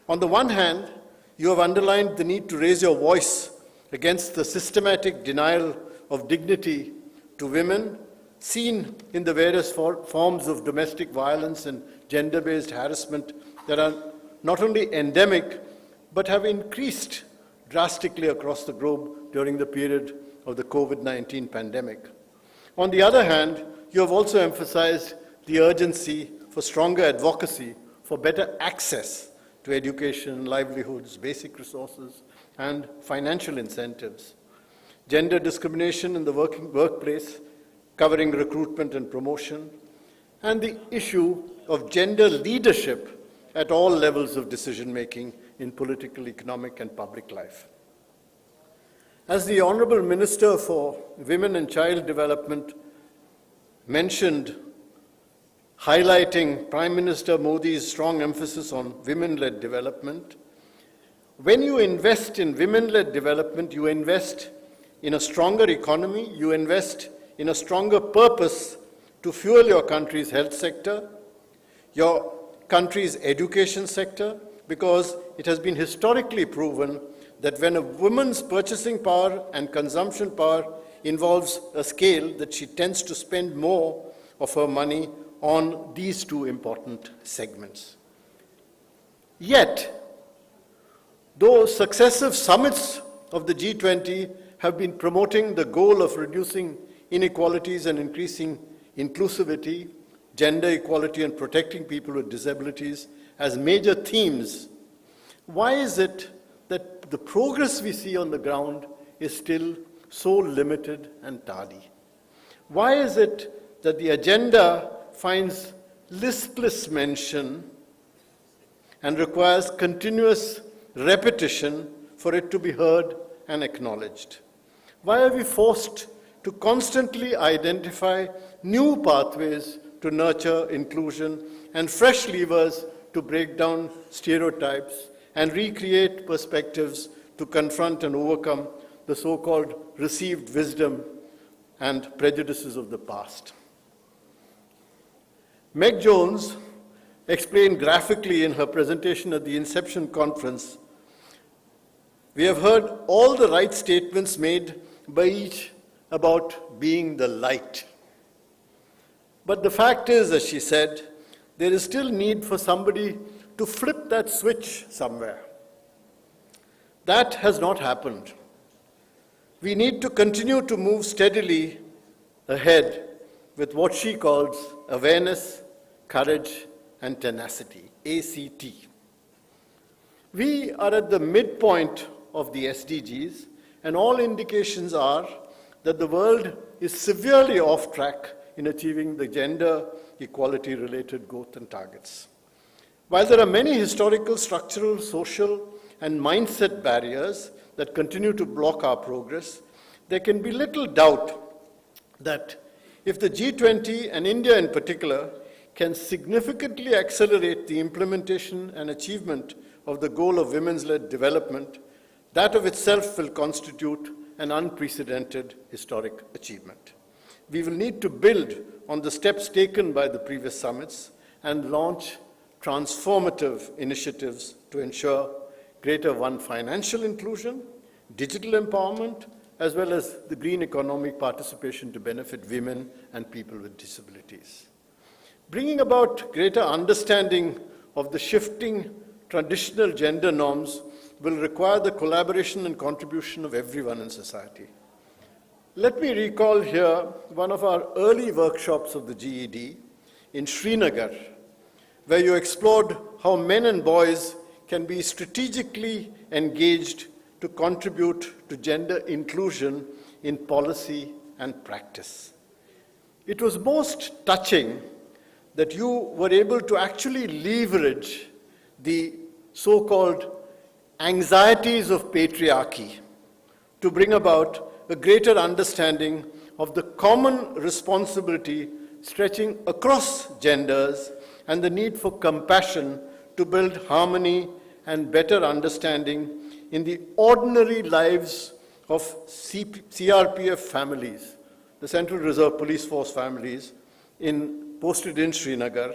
On the one hand, you have underlined the need to raise your voice against the systematic denial of dignity to women seen in the various forms of domestic violence and gender-based harassment that are not only endemic, but have increased drastically across the globe during the period of the COVID-19 pandemic. On the other hand, you have also emphasized the urgency for stronger advocacy for better access to education, livelihoods, basic resources, and financial incentives. Gender discrimination in the workplace, covering recruitment and promotion, and the issue of gender leadership at all levels of decision-making in political, economic, and public life. As the Honorable Minister for Women and Child Development mentioned, highlighting Prime Minister Modi's strong emphasis on women-led development, when you invest in women-led development, you invest in a stronger economy, you invest in a stronger purpose to fuel your country's health sector, your country's education sector, because it has been historically proven that when a woman's purchasing power and consumption power involves a scale, that she tends to spend more of her money on these two important segments. Yet, though successive summits of the G20 have been promoting the goal of reducing inequalities and increasing inclusivity, gender equality, and protecting people with disabilities as major themes, why is it that the progress we see on the ground is still so limited and tardy? Why is it that the agenda finds listless mention and requires continuous repetition for it to be heard and acknowledged? Why are we forced to constantly identify new pathways to nurture inclusion and fresh levers to break down stereotypes and recreate perspectives to confront and overcome the so-called received wisdom and prejudices of the past. Meg Jones explained graphically in her presentation at the Inception Conference, we have heard all the right statements made by each about being the light. But the fact is, as she said, there is still need for somebody to flip that switch somewhere. That has not happened. We need to continue to move steadily ahead with what she calls awareness, courage, and tenacity, ACT. We are at the midpoint of the SDGs, and all indications are that the world is severely off track in achieving the gender equality-related growth and targets. While there are many historical, structural, social, and mindset barriers that continue to block our progress, there can be little doubt that if the G20 and India in particular can significantly accelerate the implementation and achievement of the goal of women's-led development, that of itself will constitute an unprecedented historic achievement. We will need to build on the steps taken by the previous summits and launch transformative initiatives to ensure greater financial inclusion, digital empowerment, as well as the green economic participation to benefit women and people with disabilities. Bringing about greater understanding of the shifting traditional gender norms will require the collaboration and contribution of everyone in society. Let me recall here one of our early workshops of the GED in Srinagar, where you explored how men and boys can be strategically engaged to contribute to gender inclusion in policy and practice. It was most touching that you were able to actually leverage the so-called anxieties of patriarchy to bring about a greater understanding of the common responsibility stretching across genders and the need for compassion to build harmony and better understanding in the ordinary lives of CRPF families, the Central Reserve Police Force families posted in Srinagar,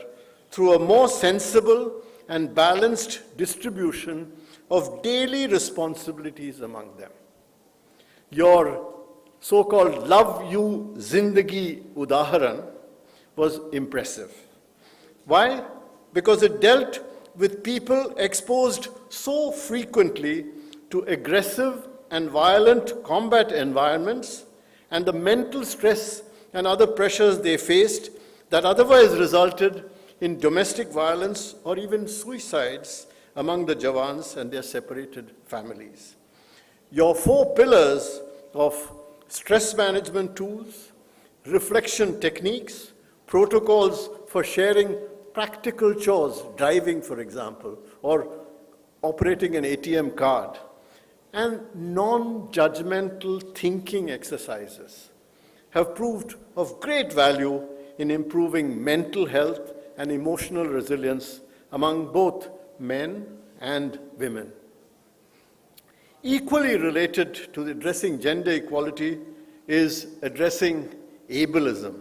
through a more sensible and balanced distribution of daily responsibilities among them. Your so-called Love You Zindagi Udaharan was impressive. Why? Because it dealt with people exposed so frequently to aggressive and violent combat environments and the mental stress and other pressures they faced that otherwise resulted in domestic violence or even suicides among the Jawans and their separated families. Your 4 pillars of stress management tools, reflection techniques, protocols for sharing practical chores, driving, for example, or operating an ATM card, and non-judgmental thinking exercises have proved of great value in improving mental health and emotional resilience among both men and women. Equally related to addressing gender equality is addressing ableism,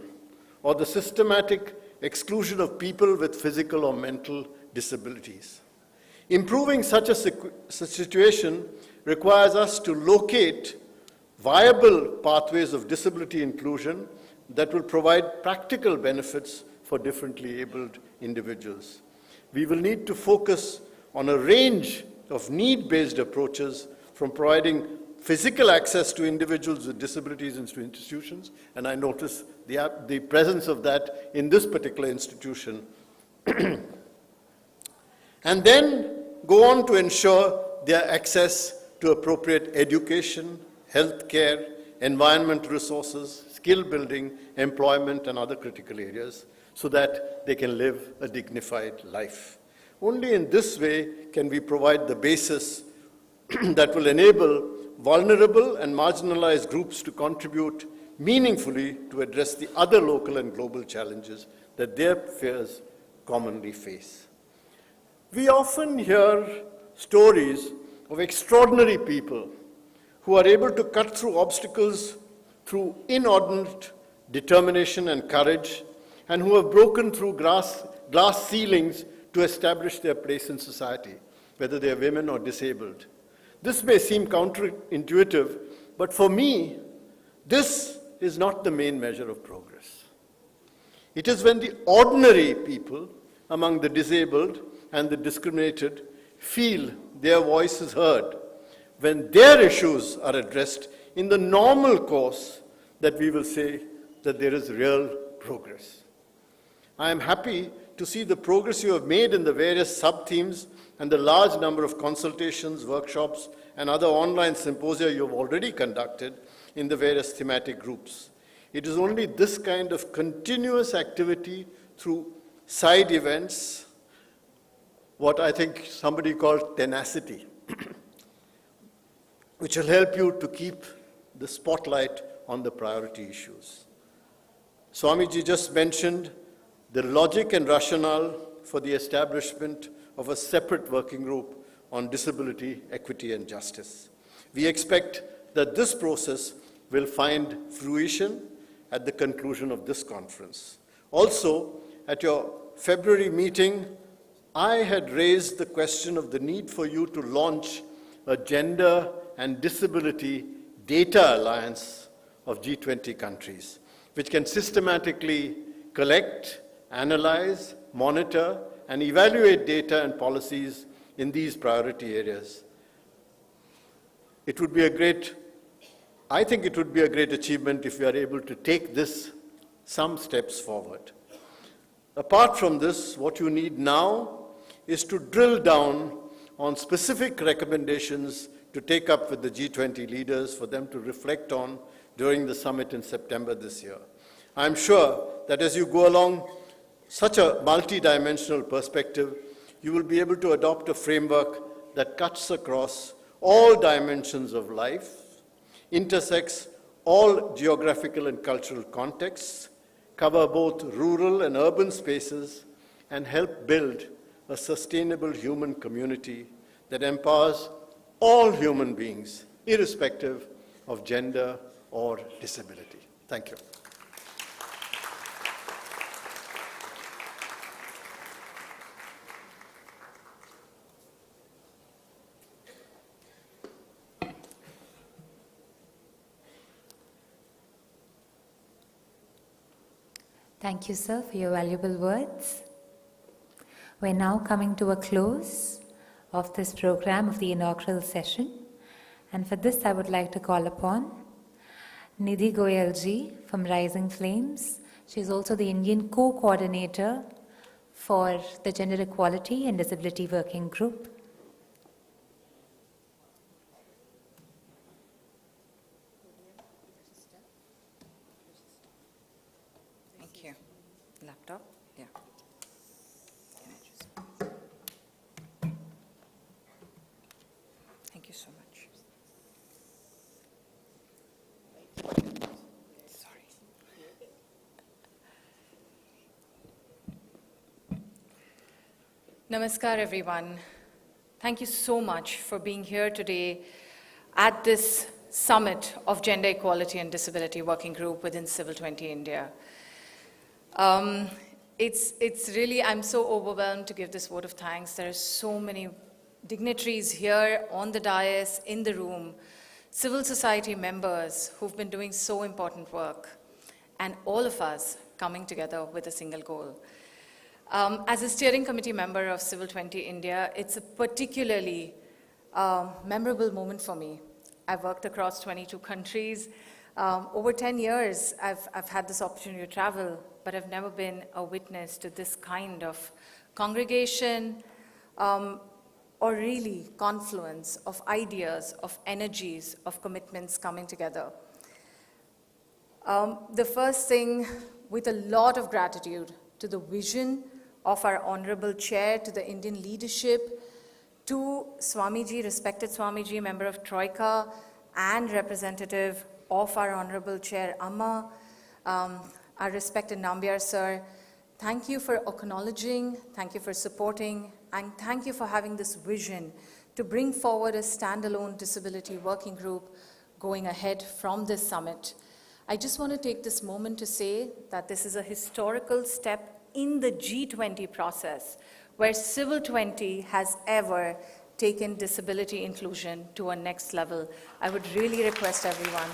or the systematic exclusion of people with physical or mental disabilities. Improving such a situation requires us to locate viable pathways of disability inclusion that will provide practical benefits for differently abled individuals. We will need to focus on a range of need-based approaches, from providing physical access to individuals with disabilities into institutions, and I notice the presence of that in this particular institution, and then go on to ensure their access to appropriate education, health care, environment resources, skill building, employment, and other critical areas, so that they can live a dignified life. Only in this way can we provide the basis that will enable vulnerable and marginalized groups to contribute meaningfully to address the other local and global challenges that their peers commonly face. We often hear stories of extraordinary people who are able to cut through obstacles through inordinate determination and courage, and who have broken through glass ceilings to establish their place in society, whether they are women or disabled. This may seem counterintuitive, but for me, this is not the main measure of progress. It is when the ordinary people among the disabled and the discriminated feel their voices heard, when their issues are addressed in the normal course, that we will say that there is real progress. I am happy to see the progress you have made in the various sub-themes and the large number of consultations, workshops, and other online symposia you have already conducted in the various thematic groups. It is only this kind of continuous activity through side events, what I think somebody called tenacity, which will help you to keep the spotlight on the priority issues. Swamiji just mentioned the logic and rationale for the establishment of a separate working group on disability, equity, and justice. We expect that this process will find fruition at the conclusion of this conference. Also, at your February meeting, I had raised the question of the need for you to launch a gender and disability data alliance of G20 countries, which can systematically collect, analyze, monitor, and evaluate data and policies in these priority areas. It would be I think it would be a great achievement if we are able to take this some steps forward. Apart from this, what you need now is to drill down on specific recommendations to take up with the G20 leaders for them to reflect on during the summit in September this year. I'm sure that as you go along such a multidimensional perspective, you will be able to adopt a framework that cuts across all dimensions of life, intersects all geographical and cultural contexts, cover both rural and urban spaces, and help build a sustainable human community that empowers all human beings, irrespective of gender or disability. Thank you. Thank you, sir, for your valuable words. We're now coming to a close of this program of the inaugural session. And for this, I would like to call upon Nidhi Goyal ji from Rising Flames. She is also the Indian co-coordinator for the Gender Equality and Disability Working Group. Thank you. Laptop? Yeah. Thank you so much. Sorry. Namaskar, everyone. Thank you so much for being here today at this summit of Gender Equality and Disability Working Group within Civil 20 India. It's really, I'm so overwhelmed to give this vote of thanks. There are so many dignitaries here on the dais, in the room, civil society members who've been doing so important work, and all of us coming together with a single goal. As a steering committee member of Civil 20 India, it's a particularly memorable moment for me. I've worked across 22 countries. Over 10 years, I've had this opportunity to travel, but I've never been a witness to this kind of congregation or really confluence of ideas, of energies, of commitments coming together. The first thing, with a lot of gratitude to the vision of our Honorable Chair, to the Indian leadership, to Swamiji, respected Swamiji, member of Troika, and representative of our Honorable Chair, Amma, our respected Nambiar sir. Thank you for acknowledging, thank you for supporting, and thank you for having this vision to bring forward a standalone disability working group going ahead from this summit. I just want to take this moment to say that this is a historical step in the G20 process, where Civil 20 has ever taken disability inclusion to a next level. I would really request everyone.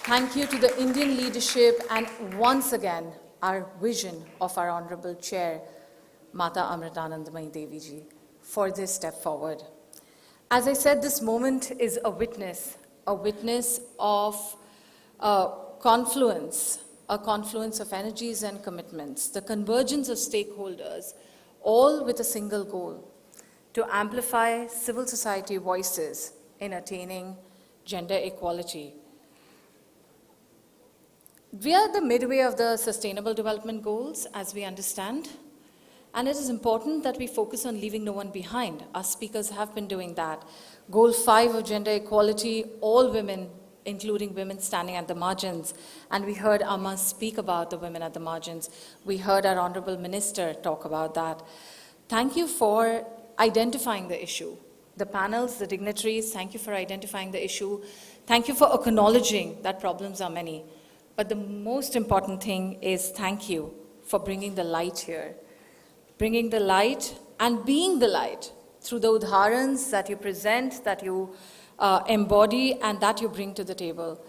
Thank you to the Indian leadership and once again, our vision of our Honorable Chair, Mata Amritanandamayi Devi ji, for this step forward. As I said, this moment is a witness of a confluence of energies and commitments, the convergence of stakeholders, all with a single goal, to amplify civil society voices in attaining gender equality. We are at the midway of the Sustainable Development Goals, as we understand, and it is important that we focus on leaving no one behind. Our speakers have been doing that. Goal 5 of gender equality, all women, including women standing at the margins. And we heard Amma speak about the women at the margins. We heard our Honorable Minister talk about that. Thank you for identifying the issue. The panels, the dignitaries, thank you for identifying the issue. Thank you for acknowledging that problems are many. But the most important thing is thank you for bringing the light here. Bringing the light and being the light through the udharans that you present, that you embody, and that you bring to the table.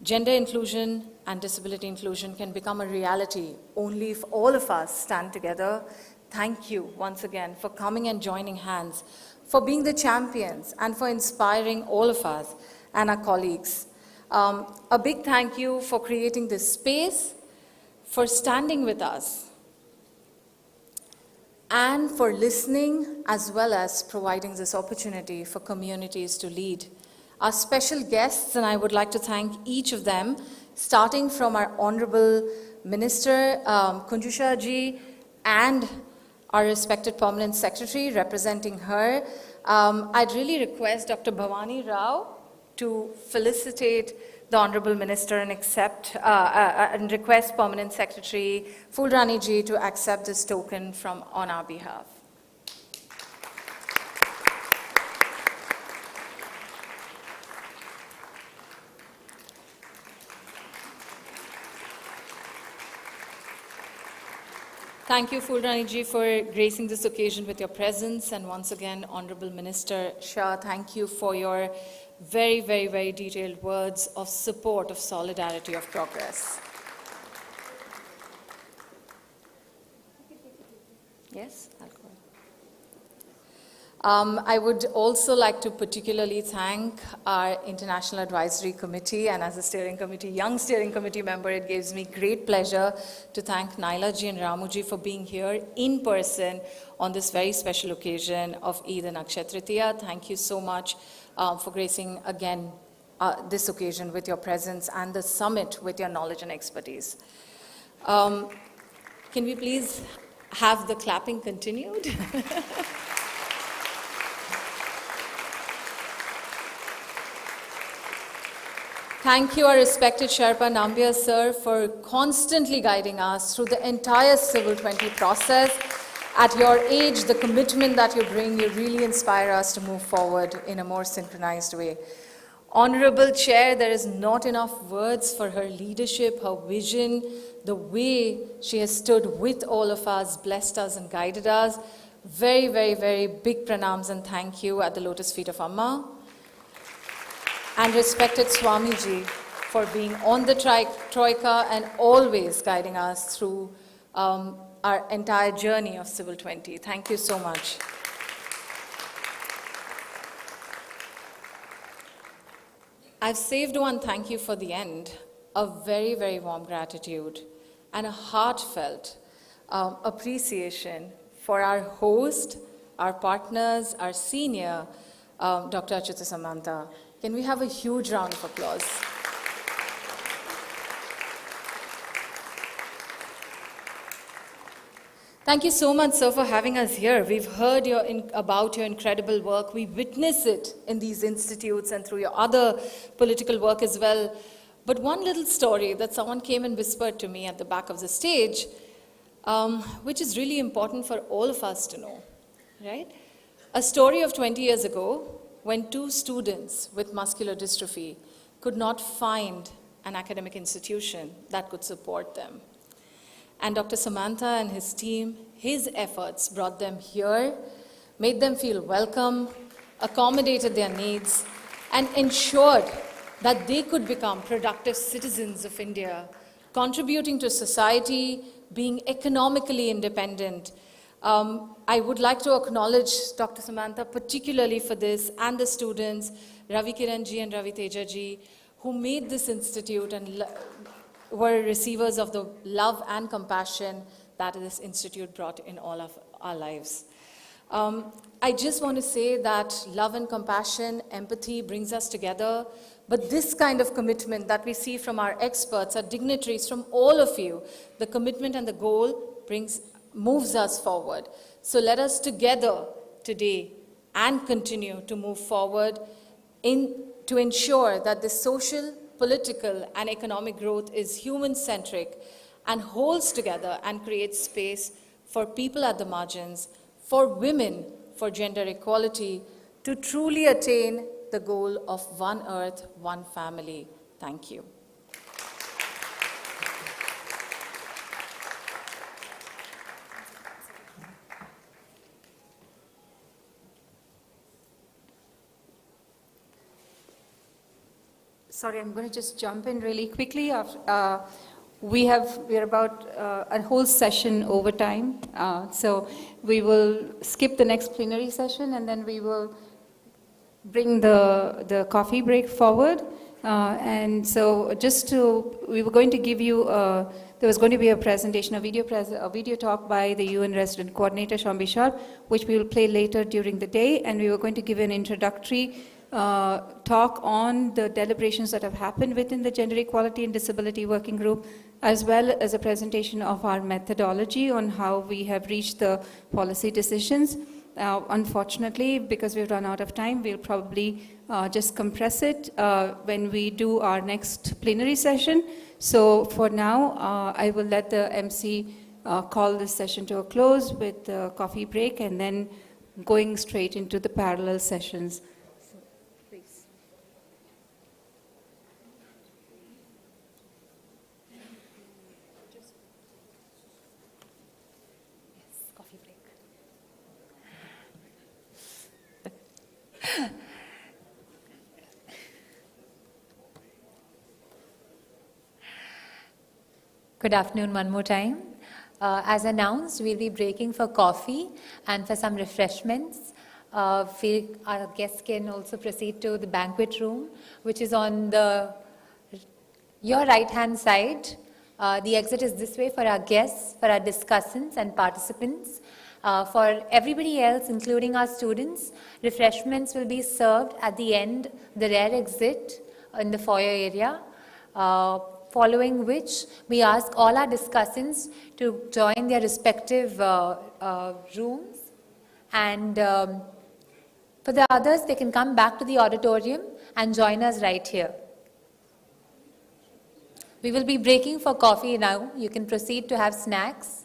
Gender inclusion and disability inclusion can become a reality only if all of us stand together. Thank you once again for coming and joining hands, for being the champions, and for inspiring all of us and our colleagues. A big thank you for creating this space, for standing with us, and for listening, as well as providing this opportunity for communities to lead. Our special guests, and I would like to thank each of them, starting from our Honorable Minister, Kunjusha ji, and our respected Permanent Secretary representing her. I'd really request Dr. Bhavani Rao to felicitate the Honorable Minister and and request Permanent Secretary Fulrani ji to accept this token on our behalf. Thank you, Fulrani ji, for gracing this occasion with your presence. And once again, Honorable Minister Shah, thank you for your very, very, very detailed words of support, of solidarity, of progress. Yes, I'll go. I would also like to particularly thank our International Advisory Committee, and as a steering committee, young steering committee member, it gives me great pleasure to thank Naila ji and Ramu ji for being here in person on this very special occasion of Eid and Akshaya Tritiya. Thank you so much for gracing again this occasion with your presence and the summit with your knowledge and expertise. Can we please have the clapping continued? Thank you, our respected Sherpa Nambiar sir, for constantly guiding us through the entire Civil 20 process. At your age, the commitment that you bring, you really inspire us to move forward in a more synchronized way. Honorable Chair, there is not enough words for her leadership, her vision, the way she has stood with all of us, blessed us and guided us. Very, very, very big pranams and thank you at the lotus feet of Amma. And respected Swamiji for being on the Troika and always guiding us through our entire journey of Civil 20. Thank you so much. I've saved one thank you for the end, a very, very warm gratitude and a heartfelt appreciation for our host, our partners, our senior, Dr. Achyuta Samanta. Can we have a huge round of applause? Thank you so much, sir, for having us here. We've heard about your incredible work. We witness it in these institutes and through your other political work as well. But one little story that someone came and whispered to me at the back of the stage, which is really important for all of us to know, right? A story of 20 years ago, when 2 students with muscular dystrophy could not find an academic institution that could support them. And Dr. Samantha and his team, his efforts brought them here, made them feel welcome, accommodated their needs, and ensured that they could become productive citizens of India, contributing to society, being economically independent. I would like to acknowledge Dr. Samantha particularly for this, and the students, Ravi Kiran ji and Ravi Teja ji, who made this institute and were receivers of the love and compassion that this institute brought in all of our lives. I just want to say that love and compassion, empathy brings us together, but this kind of commitment that we see from our experts, our dignitaries, from all of you, the commitment and the goal moves us forward. So let us together today and continue to move forward to ensure that the social, political, and economic growth is human-centric and holds together and creates space for people at the margins, for women, for gender equality, to truly attain the goal of one earth, one family. Thank you. Sorry, I'm going to just jump in really quickly. We are about a whole session over time, so we will skip the next plenary session, and then we will bring the coffee break forward. And so we were going to give you, there was going to be a presentation, a video talk by the UN Resident Coordinator, Shambi Sharp, which we will play later during the day, and we were going to give an introductory talk on the deliberations that have happened within the Gender Equality and Disability Working Group, as well as a presentation of our methodology on how we have reached the policy decisions. Unfortunately, because we've run out of time, we'll probably just compress it when we do our next plenary session. So for now, I will let the MC call this session to a close with the coffee break, and then going straight into the parallel sessions. Good afternoon one more time. As announced, we'll be breaking for coffee and for some refreshments. Our guests can also proceed to the banquet room, which is on your right-hand side. The exit is this way for our guests, for our discussants and participants. For everybody else, including our students, refreshments will be served at the end, the rear exit in the foyer area. Following which, we ask all our discussants to join their respective rooms. And for the others, they can come back to the auditorium and join us right here. We will be breaking for coffee now. You can proceed to have snacks.